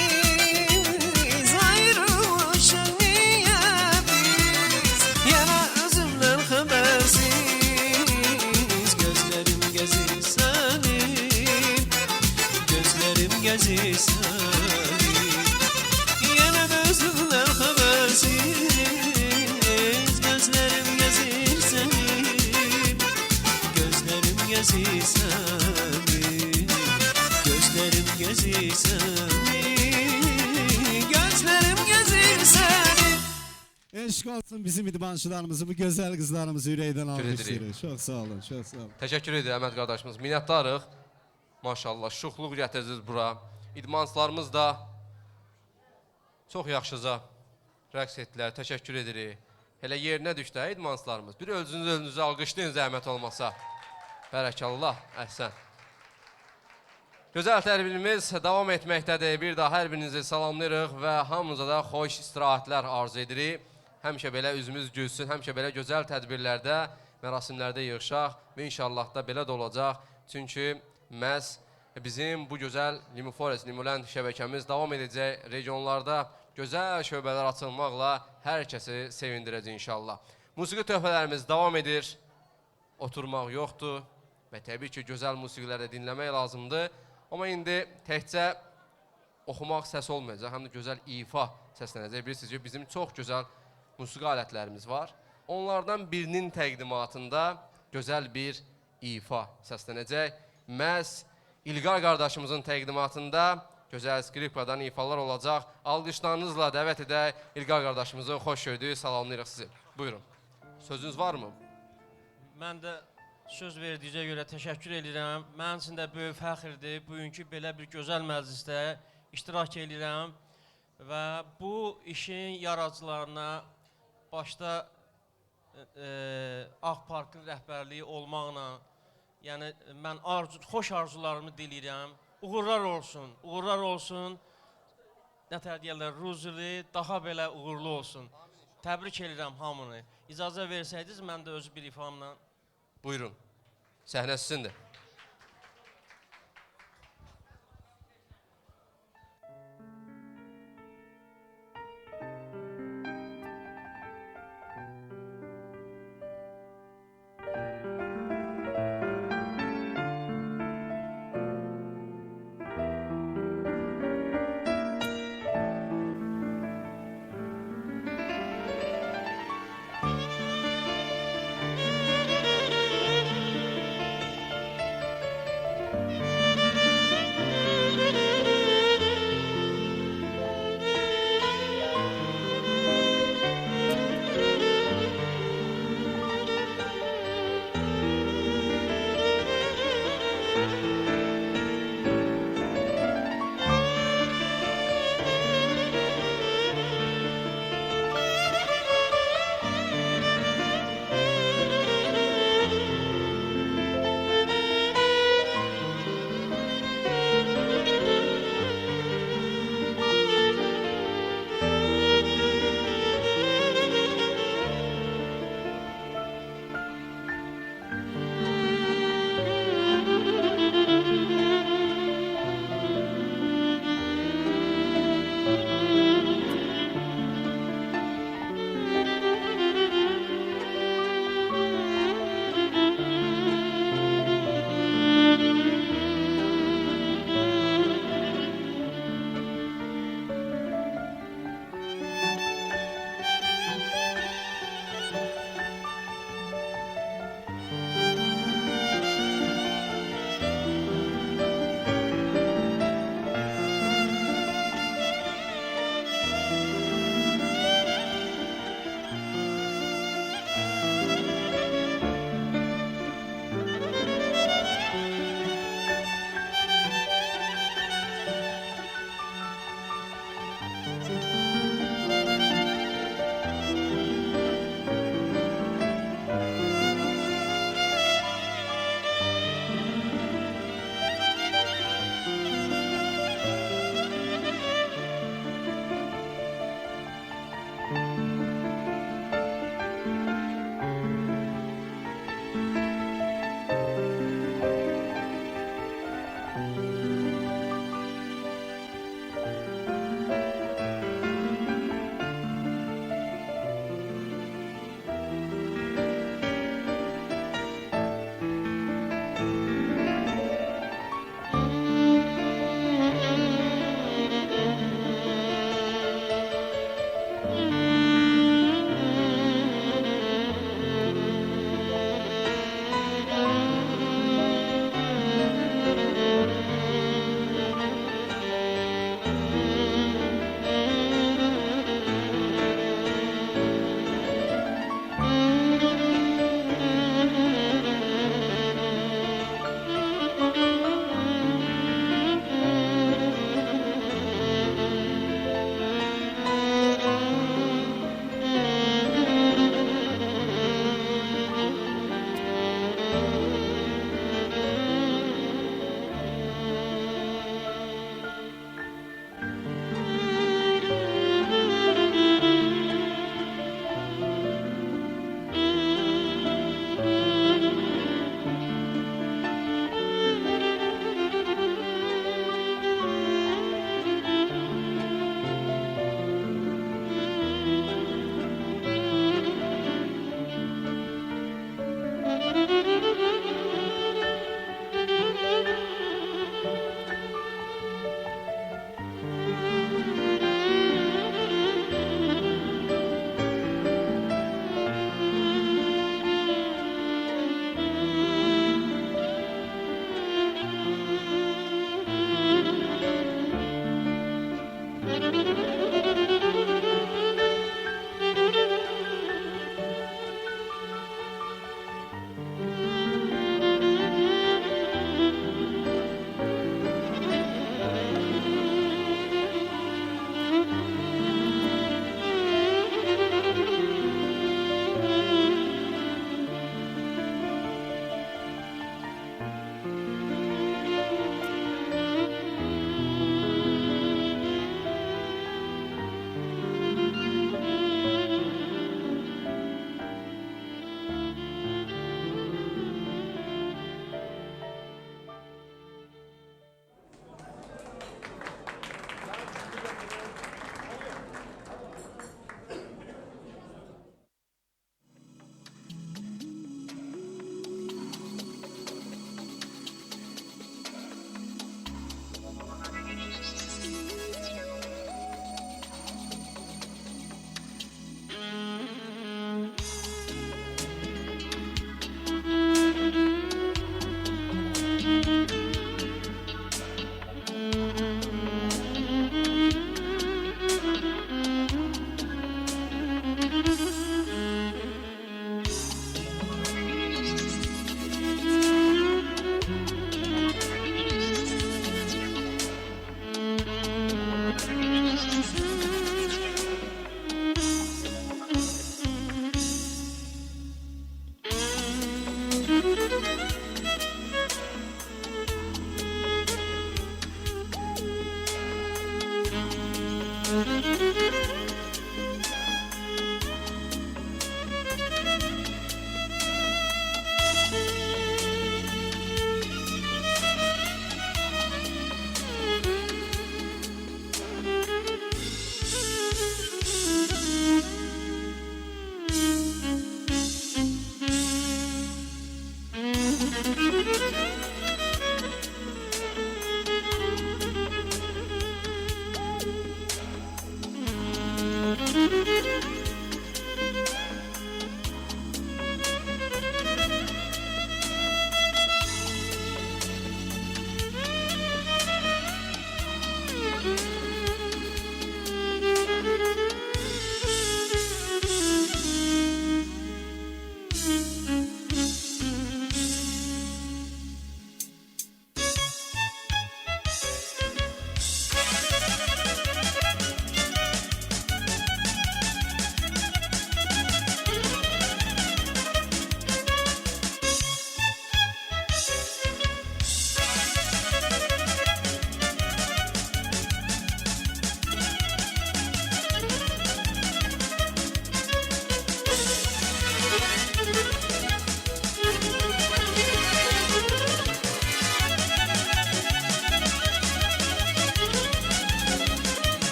ayrılmışıq niyə biz yenə özümdən xəbərsiz gözlərim gəzir səni gözlərim gəzir səni yenə də özümdən xəbərsiz gözlərim gəzir səni gözlərim gəzir səni gözlərim gəzir səni gözlərim gəzir səni Eşq olsun bizim idmançılarımızı, bu gözəl qızlarımızı ürəkdən almışdırıq. Çox sağ olun, çox sağ olun. Təşəkkür edirəm Əhməd qardaşımız. Minnətdarıq. Maşallah, şuxluq gətirdiniz bura. İdmançılarımız da çox yaxşıca rəqs etdilər. Təşəkkür edirik. Hələ yerinə düşdü idmançılarımız. Bir özünüzü alqışlayın zəhmət olmasa. Bərəkallah, əhsən. Gözəl tərbiyimiz davam etməkdədir. Bir daha hər birinizi salamlayırıq və hamınıza da xoş istirahətlər arzu edirik. Həmişə belə üzümüz gülsün, həmişə belə gözəl tədbirlərdə, mərasimlərdə yığışaq və inşallah da belə də olacaq. Çünki məhz bizim bu gözəl Limuforest, Limuland şəbəkəmiz davam edəcək regionlarda gözəl şöbələr açılmaqla hər kəsi sevindirəcək inşallah. Musiqi töhfələrimiz davam edir, oturmaq yoxdur və təbii ki, gözəl musiqiləri dinləmək lazımdır. Amma indi təkcə oxumaq səs olmayacaq, həm də gözəl ifa səslənəcək. Bilirsiniz ki, bizim çox gözəl musiqi alətlərimiz var. Onlardan birinin təqdimatında gözəl bir ifa səslənəcək. Məhz İlqar qardaşımızın təqdimatında gözəl skripkadan ifalar olacaq. Alqışlarınızla dəvət edək. İlqar qardaşımızı xoş gördük, salamlayırıq sizi. Buyurun. Sözünüz varmı? Mən də söz verdiyinizə görə təşəkkür edirəm. Mənim üçün də böyük fəxrdir. Bugünkü belə bir gözəl məclisdə iştirak edirəm və bu işin yaradıcılarına başda Ağ Parkın rəhbərliyi olmaqla, yəni mən xoş arzularımı diləyirəm. Uğurlar olsun, uğurlar olsun. Nətər deyirlər, ruzili daha belə uğurlu olsun. Təbrik edirəm hamını. İcazə versəydiniz, mən də öz bir ifamla. Buyurun. Səhnə sizindir.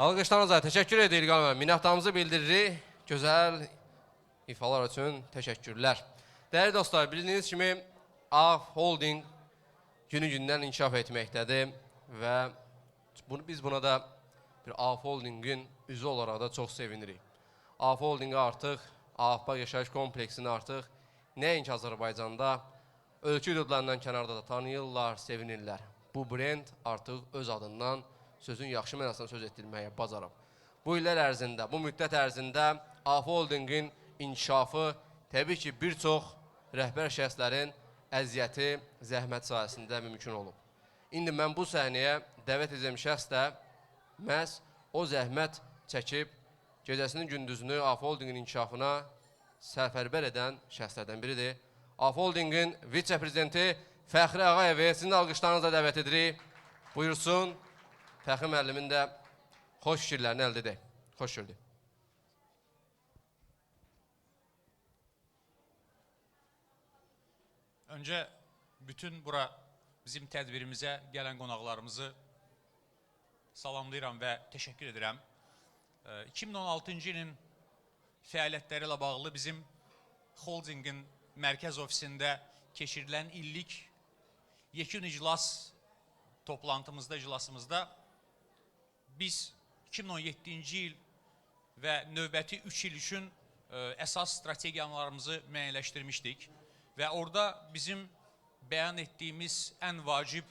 Alqışlarınıza təşəkkür edirik qanunlar. Minnətdarımızı bildiririk. Gözəl ifalar üçün təşəkkürlər. Dəyərli dostlar, bildiyiniz kimi AF Holding günü-gündən inkişaf etməkdədir və biz buna da bir AF Holdingin üzvü olaraq da çox sevinirik. AF Holdingi artıq, AFP yaşayış kompleksini artıq nəinki Azərbaycanda ölkə hüdudlarından kənarda da tanıyırlar, sevinirlər. Bu brend artıq öz adından sözün yaxşı mənasına söz etdirməyə bacarıb. Bu illər ərzində, bu müddət ərzində AF Holdingin inkişafı təbii ki, bir çox rəhbər şəxslərin əziyyəti, zəhmət sayəsində mümkün olub. İndi mən bu səhnəyə dəvət edəcəm şəxs də məhz o zəhmət çəkib gecəsinin gündüzünü AF Holdingin inkişafına səfərbər edən şəxslərdən biridir. AF Holdingin vitse-prezidenti Fəxri Ağayevi sizin alqışlarınızla dəvət edirik. Buyursun, Fəxri müəllimin də xoş fikirlərini əldə edək. Xoş gördük. Öncə bütün bura bizim tədbirimizə gələn qonaqlarımızı salamlayıram və təşəkkür edirəm. 2016-cı ilin fəaliyyətləri ilə bağlı bizim holdingin mərkəz ofisində keçirilən illik yekun iclas toplantımızda, iclasımızda biz 2017-ci il və növbəti 3 il üçün əsas strategiyalarımızı müəyyənləşdirmişdik. Və orada bizim bəyan etdiyimiz ən vacib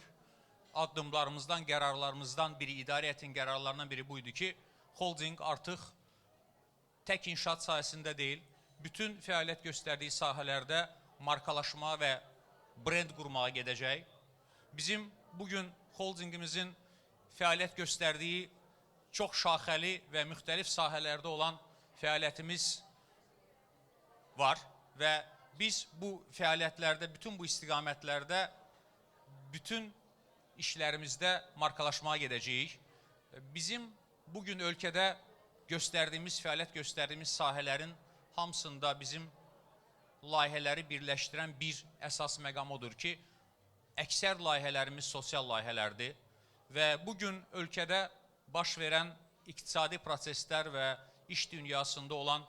addımlarımızdan, qərarlarımızdan biri, idarə heyətinin qərarlarından biri buydu ki, holding artıq tək inşaat sahəsində deyil, bütün fəaliyyət göstərdiyi sahələrdə markalaşma və brend qurmağa gedəcək. Bizim bugün holdingimizin fəaliyyət göstərdiyi çox şaxəli və müxtəlif sahələrdə olan fəaliyyətimiz var və biz bu fəaliyyətlərdə, bütün bu istiqamətlərdə, bütün işlərimizdə markalaşmaya gedəcəyik. Bizim bugün ölkədə göstərdiyimiz, fəaliyyət göstərdiyimiz sahələrin hamısında bizim layihələri birləşdirən bir əsas məqam odur ki, əksər layihələrimiz sosial layihələrdir və bugün ölkədə baş verən iqtisadi proseslər və iş dünyasında olan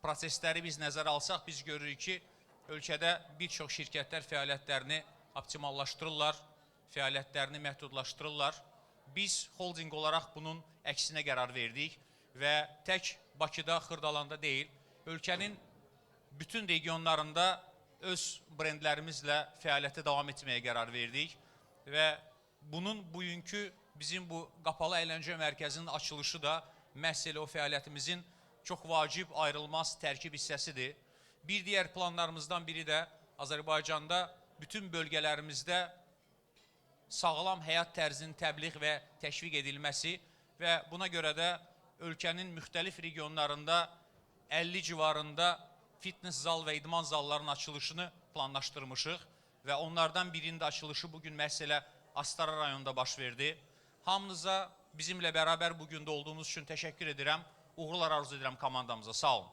prosesləri biz nəzərə alsaq, biz görürük ki, ölkədə bir çox şirkətlər fəaliyyətlərini optimallaşdırırlar, fəaliyyətlərini məhdudlaşdırırlar. Biz holding olaraq bunun əksinə qərar verdik və tək Bakıda, Xırdalanda deyil, ölkənin bütün regionlarında öz brendlərimizlə fəaliyyətə davam etməyə qərar verdik və bunun bugünkü bizim bu qapalı əyləncə mərkəzinin açılışı da məhz elə o fəaliyyətimizin çox vacib, ayrılmaz tərkib hissəsidir. Bir digər planlarımızdan biri də Azərbaycanda bütün bölgələrimizdə sağlam həyat tərzinin təbliğ və təşviq edilməsi və buna görə də ölkənin müxtəlif regionlarında 50 civarında fitness zal və idman zallarının açılışını planlaşdırmışıq və onlardan birinin də açılışı bugün məhz elə Astara rayonunda baş verdi. Hamınıza bizimlə bərabər bugün də olduğunuz üçün təşəkkür edirəm. Uğurlar arzu edirəm komandamıza. Sağ olun.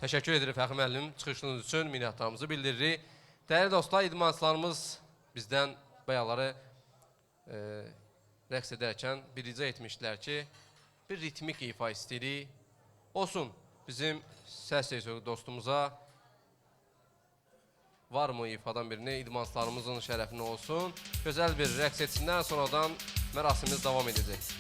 Təşəkkür edirik Fəxri müəllim, çıxışınız üçün minnətdarımızı bildiririk. Dəyərli dostlar, idmançılarımız bizdən bayaqları rəqs edərkən bir rica etmişdilər ki, bir ritmik ifa istəyirik. Olsun, bizim səs rejissyoru dostumuza var mı ifadan birini, idmançılarımızın şərəfinə olsun. Gözəl bir rəqs etsinlər, sonradan mərasimimiz davam edəcək.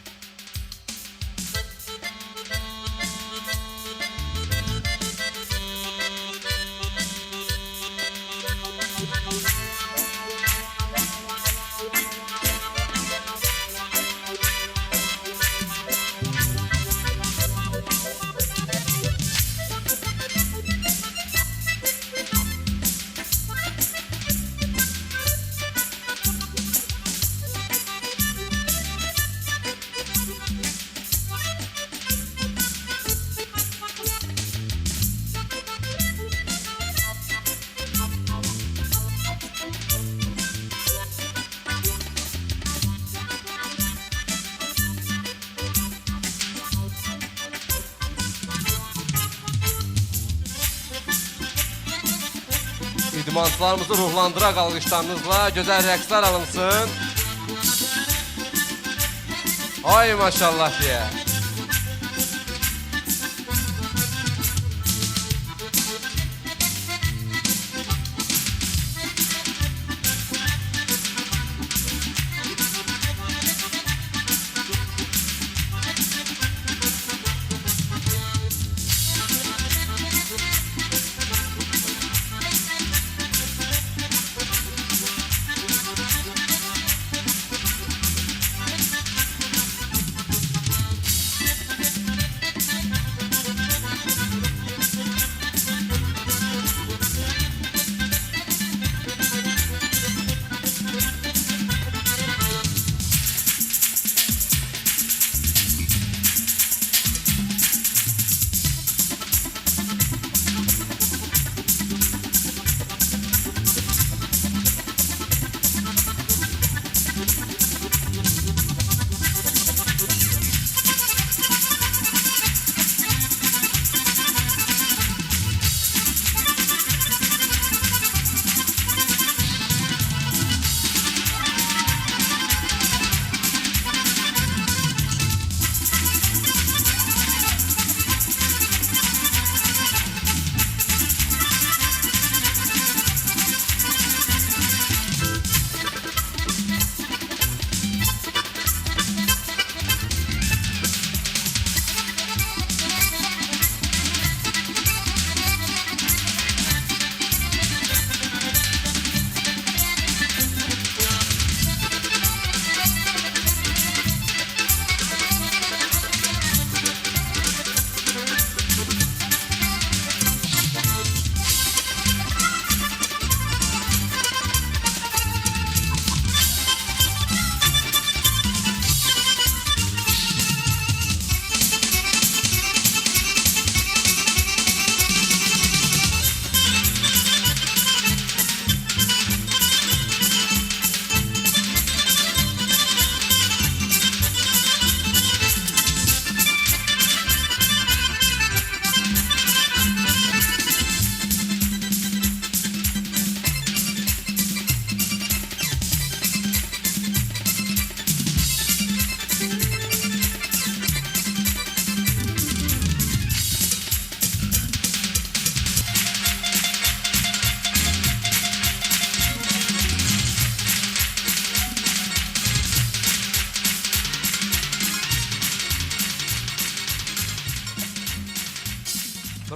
İdmançılarımızı ruhlandıraq alqışlarınızla, gözəl rəqslər alınsın. Ay maşallah deyə.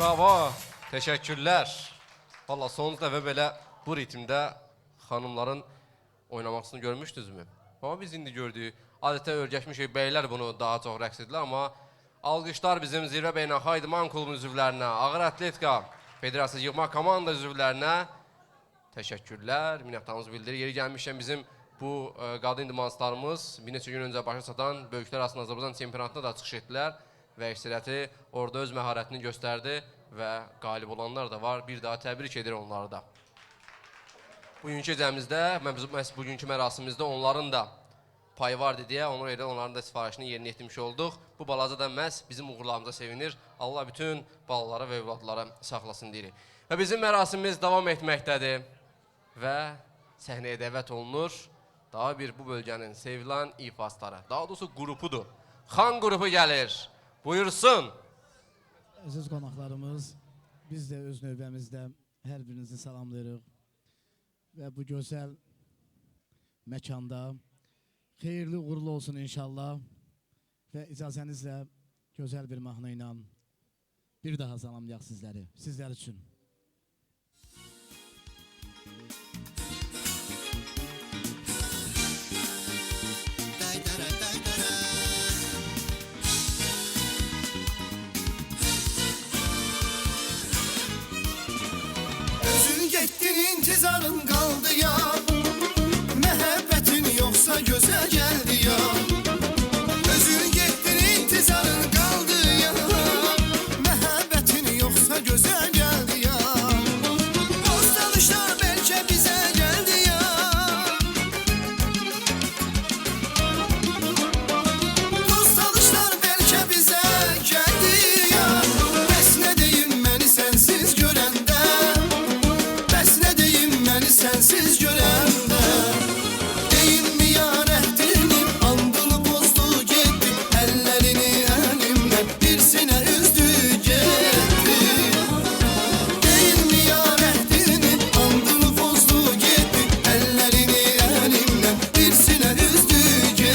Bravo. Teşekkürler. Valla son dəfə belə bu ritmdə xanımların oynamasını görmüşdünüzmü? Amma biz indi gördük. Adətən örgəşmişik, bəylər bunu daha çox rəqs edirlər, amma alqışlar bizim Zirvə Beynəlxalq İdman Klubunun üzvlərinə, Ağır Atletika Federasiyası yığma komanda üzvlərinə təşəkkürlər, minnətdarımızı bildirir. Yeri gəlmişkən bizim bu qadın idmançılarımız bir neçə gün öncə başa çatan Böyüklər arasında Azərbaycan çempionatına da çıxış etdilər və əksəriyyəti orada öz məharətini göstərdi və qalib olanlar da var. Bir daha təbrik edir onları da. Bugünkü gecəmizdə, bugünkü mərasimimizdə onların da payı vardı deyə onların da sifarişini yerinə yetirmiş olduq. Bu balaca da məhz bizim uğurlarımıza sevinir. Allah bütün balalara və evladlara saxlasın deyirik. Və bizim mərasimimiz davam etməkdədir və səhnəyə dəvət olunur. Daha bir bu bölgənin sevilen ifasları, daha doğrusu grupudur. Xan qrupu gəlir. Buyursun. Əziz qonaqlarımız, biz də öz növbəmizdə hər birinizi salamlayırıq və bu gözəl məkanda xeyirli uğurlu olsun inşallah və icazənizlə gözəl bir mahnı ilə bir daha salamlayaq sizləri, sizlər üçün. Gettin intizarın kaldı ya, məhəbbətin yoksa göze geldi ya. Özün gettin intizarın kaldı ya, məhəbbətin yoksa göze geldi ya. Dost alışlar belki bize geldi ya. Dost alışlar belki bize geldi ya. Bəs ne deyim beni sensiz görende, sensiz görəndə. Deyinmi yar əhdinim, andını pozdu getdi, əllərini əlimdən bir sinə üzdü getdi. Deyinmi yar əhdinim, andını pozdu getdi, əllərini əlimdən bir sinə üzdü getdi.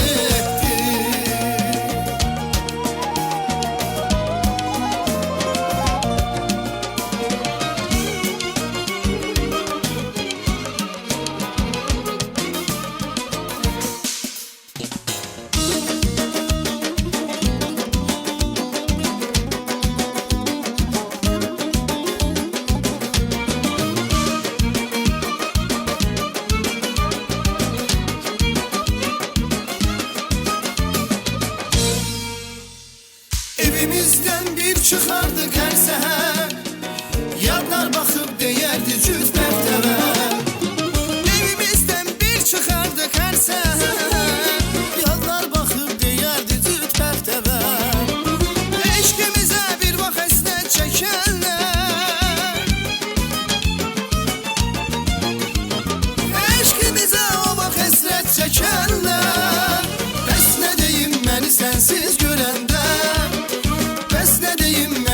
Evimizden bir çıkardık her seher, yadlar bakıp değerdi cüt mertebe. Evimizden bir çıkardık her seher, yadlar bakıp değerdi cüt mertebe. Eşkimize bir bak esnet çekenler, eşkimize o bak esnet çekenler. Bəs ne deyim beni sensiz görende, bəs ne deyim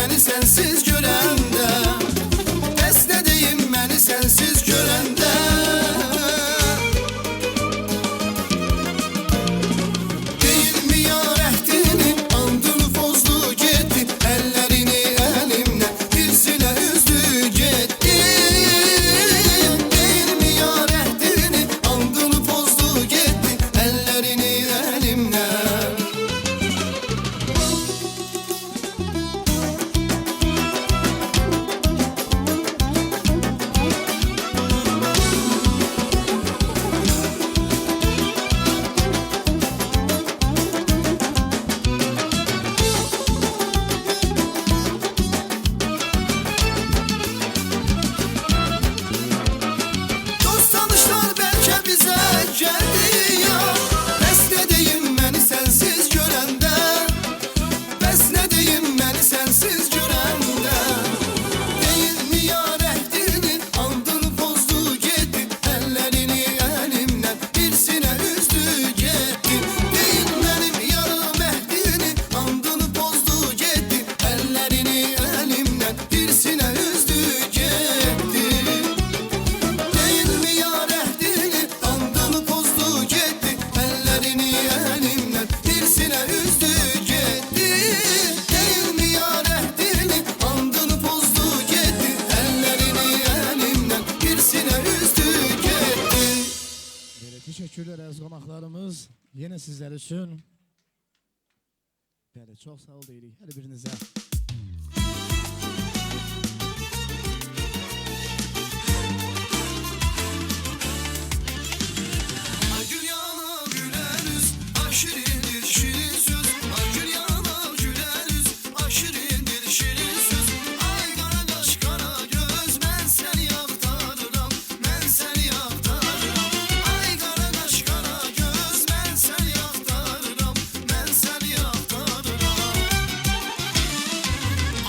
Yine sizler için. Böyle çok sağ ol deyirik her birinize. Ay gül yana güleriz, ay şirindir şirin söz. Ay gül yana güleriz, ay şirindir şirin söz. Ay kara kaş kara göz, ben seni aktarıram, ben seni aktarıram. Ay kara kaş kara göz, ben seni aktarıram, ben seni aktarıram.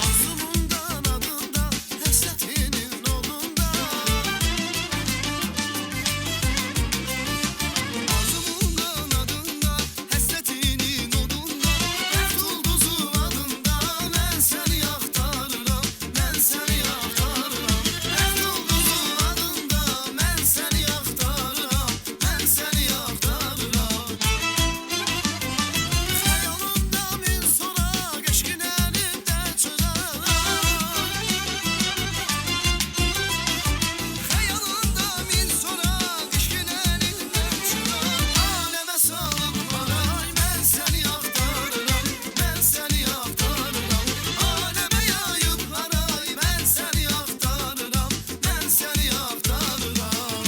Ağzımdan adında, hasretinin odunda. Ağzımdan adında, hasretinin odunda. Dert ulduzu adında, ben seni aktarıram, ben seni aktarıram. Dert ulduzu adında, ben seni aktarıram, ben seni aktarıram. Xəyalımda min sonra keşkin elimdə çırar. Xəyalımda min sonra keşkin elimdə çırar. Aləmə salıb haray, mən səni axtarıram, mən səni axtarıram. Aləmə yayıb haray, mən səni axtarıram, mən səni axtarıram.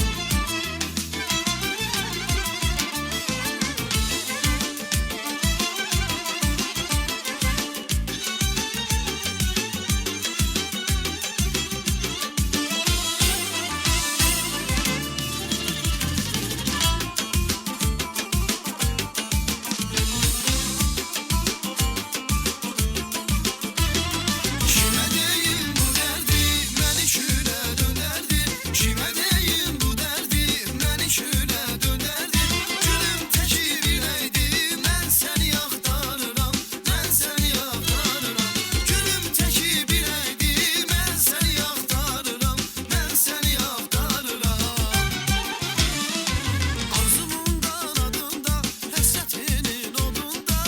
Kime deyim bu derdi, məni külə döndərdi. Kime deyim bu derdi, məni külə döndərdi. Gülüm təki biləydi, mən səni axtarıram, mən səni axtarıram. Gülüm təki biləydi, mən səni axtarıram, mən səni axtarıram. Ağzımdan adında, həsrətinin odunda.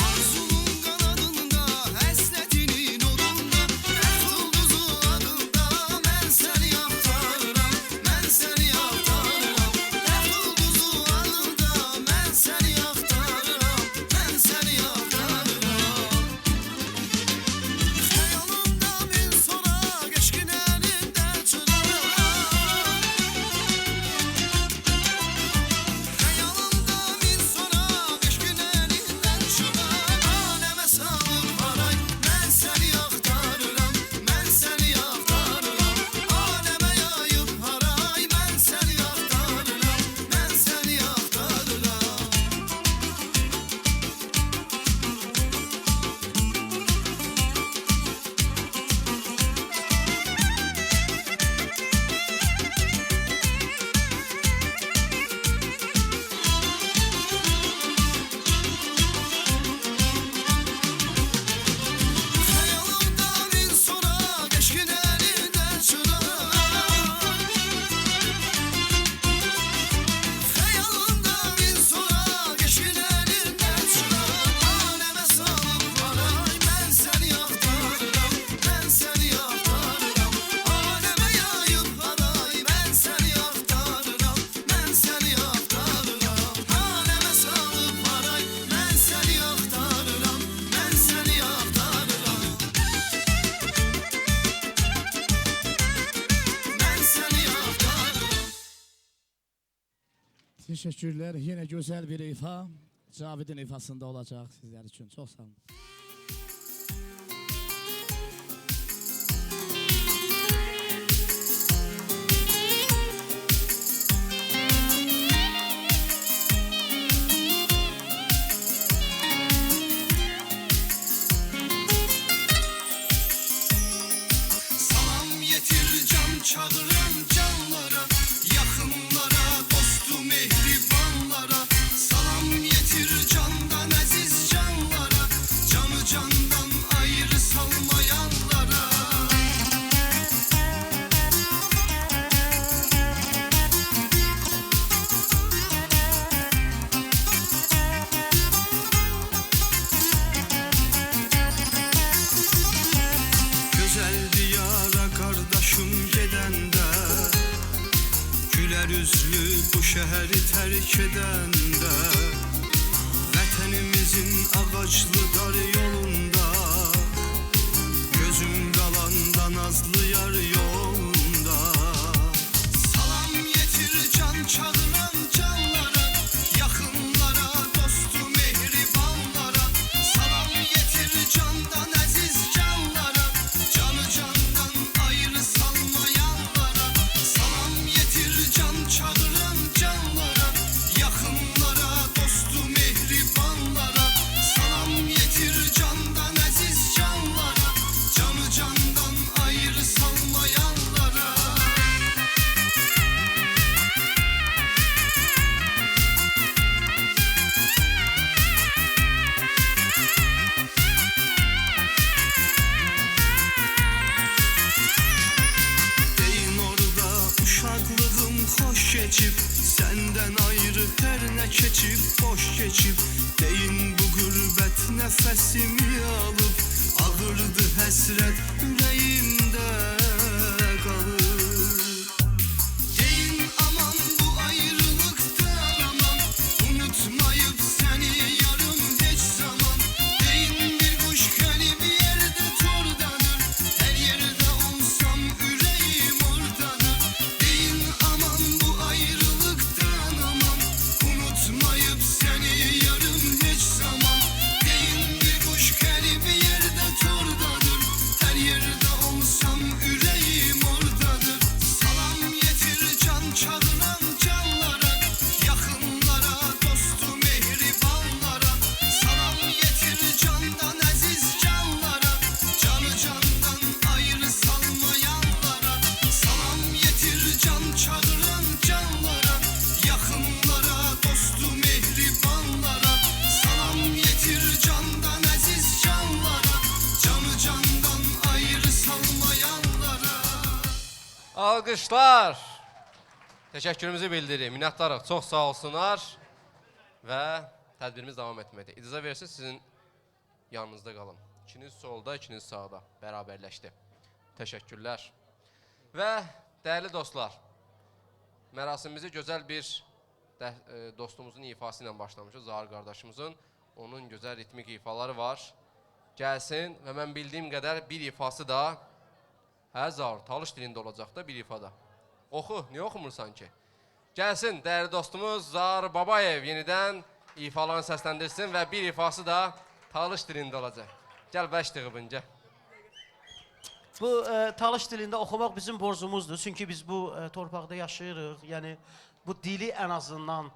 Arzunun qanadında, həsrətinin odunda. Dert ulduzu adında, mən səni axtarıram, mən səni axtarıram. Dert ulduzu adında, mən səni axtarıram, mən səni axtarıram. Xəyalımda min sonra keşkin elimdə çırar. Xəyalımda min sonra keşkin elimdən çırar. Aləmə salıb haray, mən səni axtarıram, mən səni axtarıram. Aləmə yayıb haray, mən səni axtarıram, mən səni axtarıram. Xəyalımda min sonra keşkin elimdən çırar. Xəyalımda min sonra keşkin elimdən çırar. Aləmə salıb haray, mən səni axtarıram, mən səni axtarıram. Aləmə yayıb haray, mən səni axtarıram, mən səni axtarıram. Aləmə salıb haray, mən səni axtarıram, mən səni axtarıram. Mən səni axtarıram. Teşekkürler. Yine güzel bir ifa. Cavid'in ifasında olacak sizler için. Çok sağ olun. Salam yetir can çağıran canlara, yakınlara, dostu mehribanlara. Salam yetir candan aziz canlara, canı candan ayrı salmayanlara. Güzel diyara kardeşim gedende, güler bu şehri terk edende, vətənimizin ağaclı dar yolunda, gözüm qalanda nazlı yar yolunda. Salam yetir can çağıran canlara, yakınlara, dostu mehribanlara. Salam yetir candan aziz canlara, canı candan ayrı salmayanlara. Salam yetir can çağıran canlara, yakınlara, dostu mehribanlara. Salam yetir candan aziz canlara, canı candan ayrı salmayanlara. Deyin orada uşaqlığım xoş keçib, səndən ayrı hər nə keçib, boş keçib. Deyin bu qürbət nəfəsimi alıb, ağırdı həsrət ürəyimdə qalır. Deyin aman bu ayrılıqdan aman, unutmayıb səni yarım heç zaman. Deyin bir quş qəlib yerdə tordadır, hər yerdə olsam ürəyim ordadır. Deyin aman bu ayrılıqdan aman, unutmayıb səni yarım heç zaman. Deyin bir quş qəlib yerdə tordadır, hər yerdə olsam ürəyim ordadır. Salam yetir can çağıran canlara, yakınlara, dostu mehribanlara. Salam yetir candan aziz canlara, canı candan ayrı salmayanlara. Salam yetir can çağıran canlara, yakınlara, dostu mehribanlara. Salam yetir candan aziz canlara, canı candan ayrı salmayanlara. Alqışlar. Təşəkkürümüzü bildiririk. Minnətdarıq. Çox sağ olsunlar. Və tədbirimiz davam etməkdə. İcazə verirsiniz, sizin yanınızda qalın. İkiniz solda, ikiniz sağda. Bərabərləşdi. Təşəkkürlər. Və dəyərli dostlar, mərasimimizi gözəl bir dostumuzun ifası ilə başlamışız. Zahir qardaşımızın. Onun gözəl ritmik ifaları var. Gəlsin və mən bildiyim qədər bir ifası da Zahir, talış dilində olacaq da bir ifada. Oxu, niyə oxumursan ki? Gəlsin, dəyərli dostumuz Zahir Babayev yenidən ifalarını səsləndirsin və bir ifası da talış dilində olacaq. Gəl bəşdiğibin, gəl. Bu talış dilində oxumaq bizim borcumuzdur. Çünki biz bu torpaqda yaşayırıq. Yəni bu dili ən azından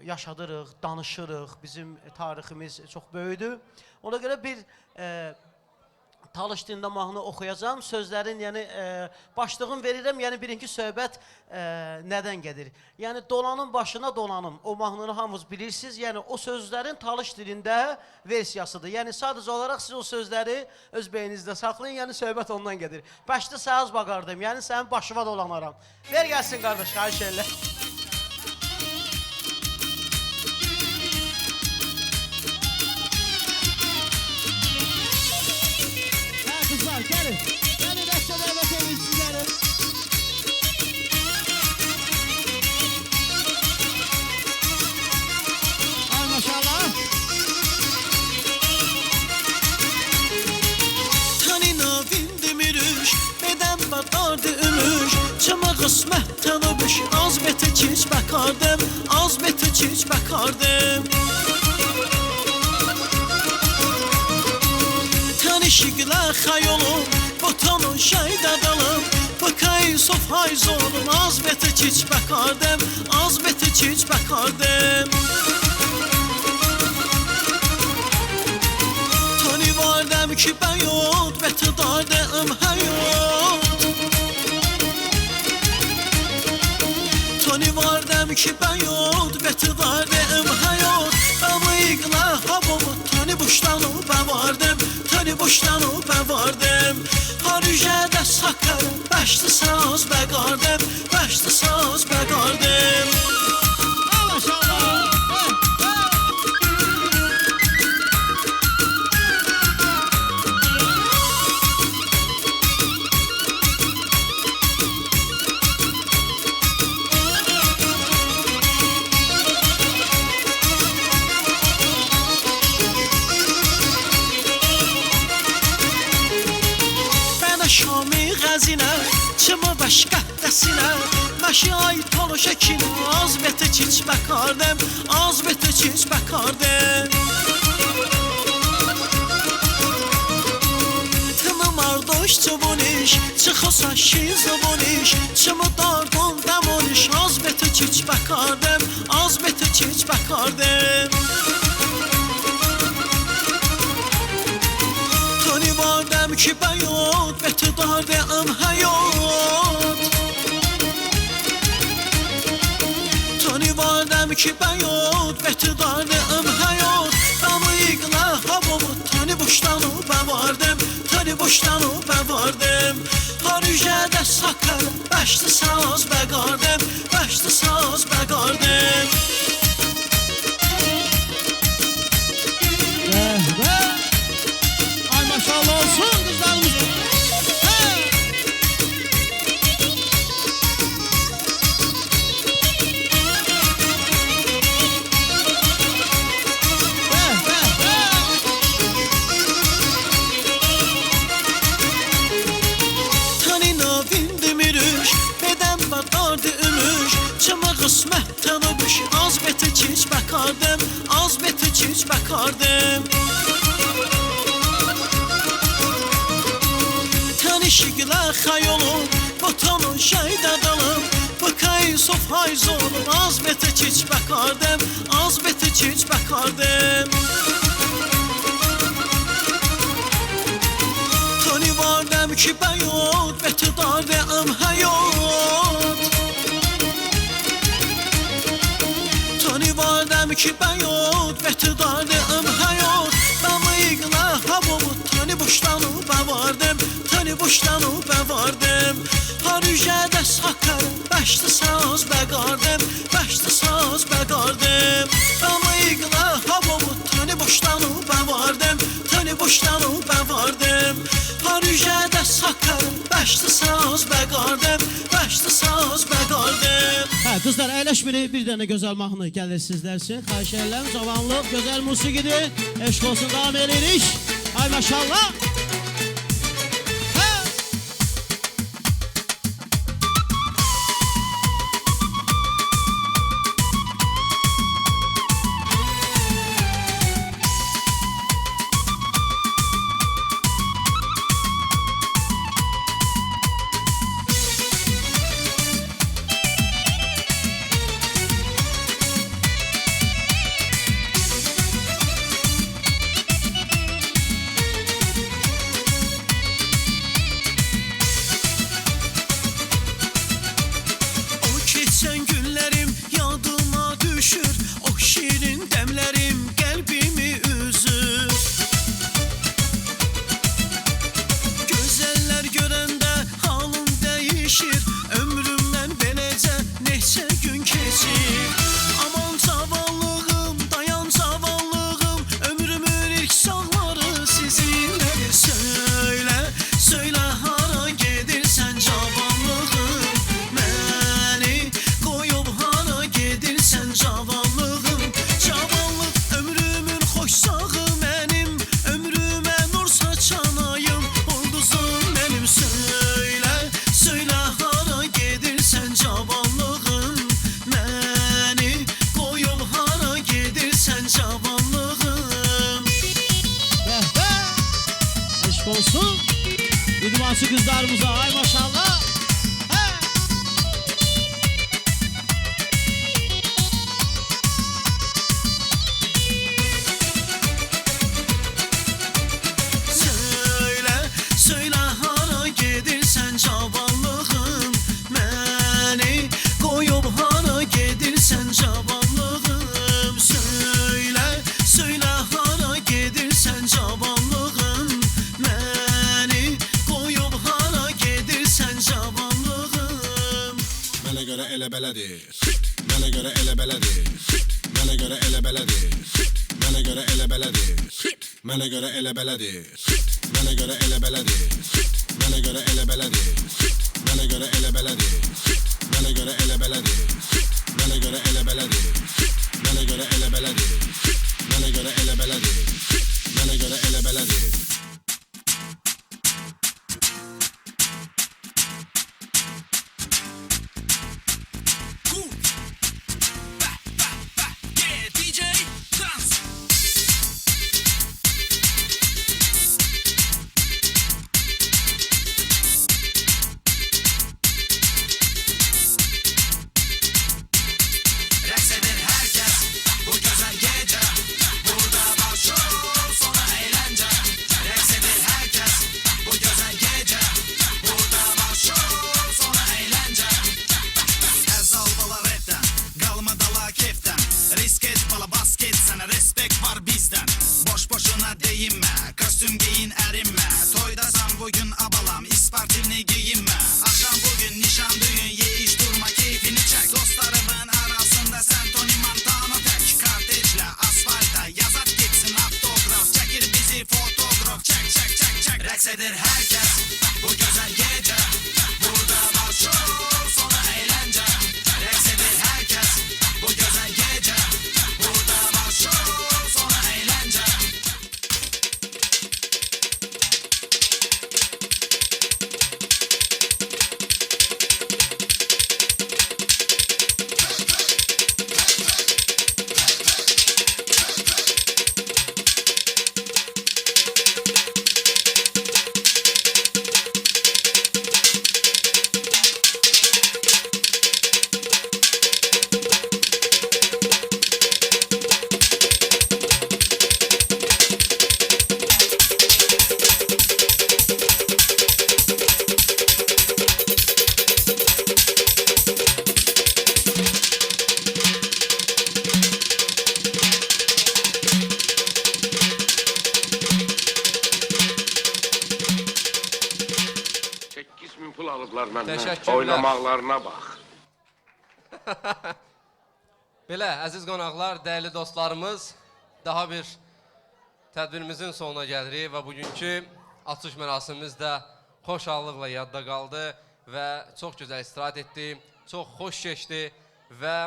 yaşadırıq, danışırıq. Bizim tariximiz çox böyüdür. Ona görə bir talış dilində mahnı oxuyacağım. Sözlərin, yəni başlığını verirəm. Yəni birinci söhbət nədən gedir? Yəni dolanın başına dolanım. O mahnını hamınız bilirsiniz. Yəni o sözlərin talış dilində versiyasıdır. Yəni sadəcə olaraq siz o sözləri öz beyninizdə saxlayın. Yəni söhbət ondan gedir. Başda sağız bakardım. Yəni sənin başıma dolanaram. Ver gəlsin qardaş, xahiş elə. Gelin. Gelin hepsi davet edin sizlere. Ay maşallah. Tanina vindimiriş, beden batardı ümüş. Çama kısmet tanımış, az beti çiç bakardım, az beti çiç bakardım. Tanışıklar hayolum, botanın şeydadalım. Bakay sofay zorum, az beti çiç bakardım, az beti çiç bakardım. Tani vardım ki ben yok, beti dardım hayot. Tani vardım ki ben yok, beti dardım hayot. Bavıklar havamı, tani boştanı ben vardım. Tani boştanı ben vardım. Harüjədə sakarım, bəşli saz bəqardım, bəşli saz bəqardım. Maşallah. Kimi başqətləsinə Məşi ait ol şəkil Az beti çiç bəkardəm Az beti çiç bəkardəm Tımım ardoş çubuniş Çıxosa şiz ubuniş Çımı dardon dəmoniş Az beti çiç bəkardəm Az beti çiç bəkardəm Tani vardəm ki bəyot Beti dardəm həyot Tani vardəm ki bəyot Beti dardəm həyot Damı iqlə havomu Tani boşdanı bəvardəm Tani boşdanı bəvardəm Harücədə sakar Bəşdi saz bəqardəm Bəşdi saz bəqardəm Ay maşallah olsun kızlarımız. Tani navindi mirüş Bedəm badardı ümüş Çımı qısmətdən öbüş Az beti çiç bəkardəm Az beti çiç bəkardəm Tani şiqlə xayolum Botanın şeydə dalım Bıkayı sof hayz olum Az beti çiç bəkardəm Az beti çiç bəkardəm Tani vardəm ki bəyot Beti dardəm həyot Tani vardəm ki bəyot Beti dardəm həyot Damı iqlə havomu Tani boşdanı bəvardəm Tani boşdanı bəvardəm Harücədə sakar Bəşdi saz bəqardəm Bəşdi saz bəqardəm Damı iqlə havomu Tani boşdanı bəvardəm Tani boşdanı bəvardəm Harücədə sakar Bəşdi saz bəqardəm Bəşdi saz bəqardəm Hə, qızlar əyləşmiri bir dənə gözəl mahnı gəlir sizlər üçün. Xahiş edirəm, cavanlıq, gözəl musiqidir. Eşq olsun, davam edirik. Ay maşallah. Hə. O keçən günlərim yadıma düşür O şirin dəmlərim qəlbimi üzür Gözəllər görəndə halım dəyişir Ömrümdən beləcə neçə gün keçir Aman cavanlığım, dayan cavanlığım Ömrümün ilk çağları sizinlədir Söylə, söylə hara gedirsən cavanlığım Məni qoyub hara gedirsən cavanlığım Cavanlıq ömrümün xoş sağı mənim Ömrümə nur saçan ayım Ulduzum mənim Söylə, söylə hara gedirsən cavanlığım Məni qoyub hara gedirsən cavanlığım Bəh, bəh. Eşq olsun. İdmançı qızlarımıza. Ay maşallah. Hə. Söylə, söylə hara gedirsən cavanlığım Məni qoyub hara gedirsən cavanlığım Söylə, söylə hara gedirsən cavanlığım Məni qoyub hara gedirsən cavanlığım Mənə görə elə belədir. Mənə görə elə belədir. Mənə görə elə belədir. Mənə görə elə belədir. Mənə görə elə belədir. Mənə görə elə belədir. Mənə görə elə belədir. Mənə görə elə belədir. Mənə görə elə belədir. Mənə görə elə belədir. Mənə görə elə belədir. Mənə görə elə belədir. Mənə görə elə belədir. Kostüm giyin erinme. Toydasan bugün abalam, ispartilini giyinme. Akşam bugün nişan düğün, ye iç durma keyfini çek. Dostlarımın arasında sen Tony Montana tek. Kardeşle asfalta yazat gitsin автограф. Çekir bizi fotoğraf, çek çek çek çek. Reks eder herkes bu güzel gece. Burada var show, sonra eğlence. Reks eder herkes bu güzel gece. Burada var show, sonra eğlence. Pul alıblar məndən. Təşəkkürlər. Oynamaqlarına bax. Belə, əziz qonaqlar, dəyərli dostlarımız, daha bir tədbirimizin sonuna gəlirik və bugünkü açış mərasimimiz də xoşallıqla yadda qaldı və çox gözəl istirahət etdi, çox xoş keçdi və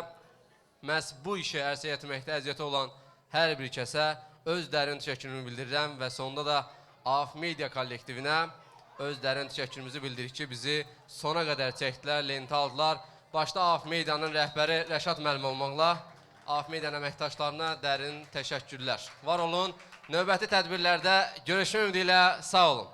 məhz bu işə ərsəyə etməkdə əziyyəti olan hər bir kəsə öz dərin təşəkkürümü bildirirəm və sonunda da AF Media kollektivinə öz dərin təşəkkürümüzü bildirik ki, bizi sona qədər çəkdilər, lenti aldılar. Başda AF Medianın rəhbəri Rəşad müəllim olmaqla AF Medianın əməkdaşlarına dərin təşəkkürlər. Var olun, növbəti tədbirlərdə görüşmək ümidi ilə sağ olun.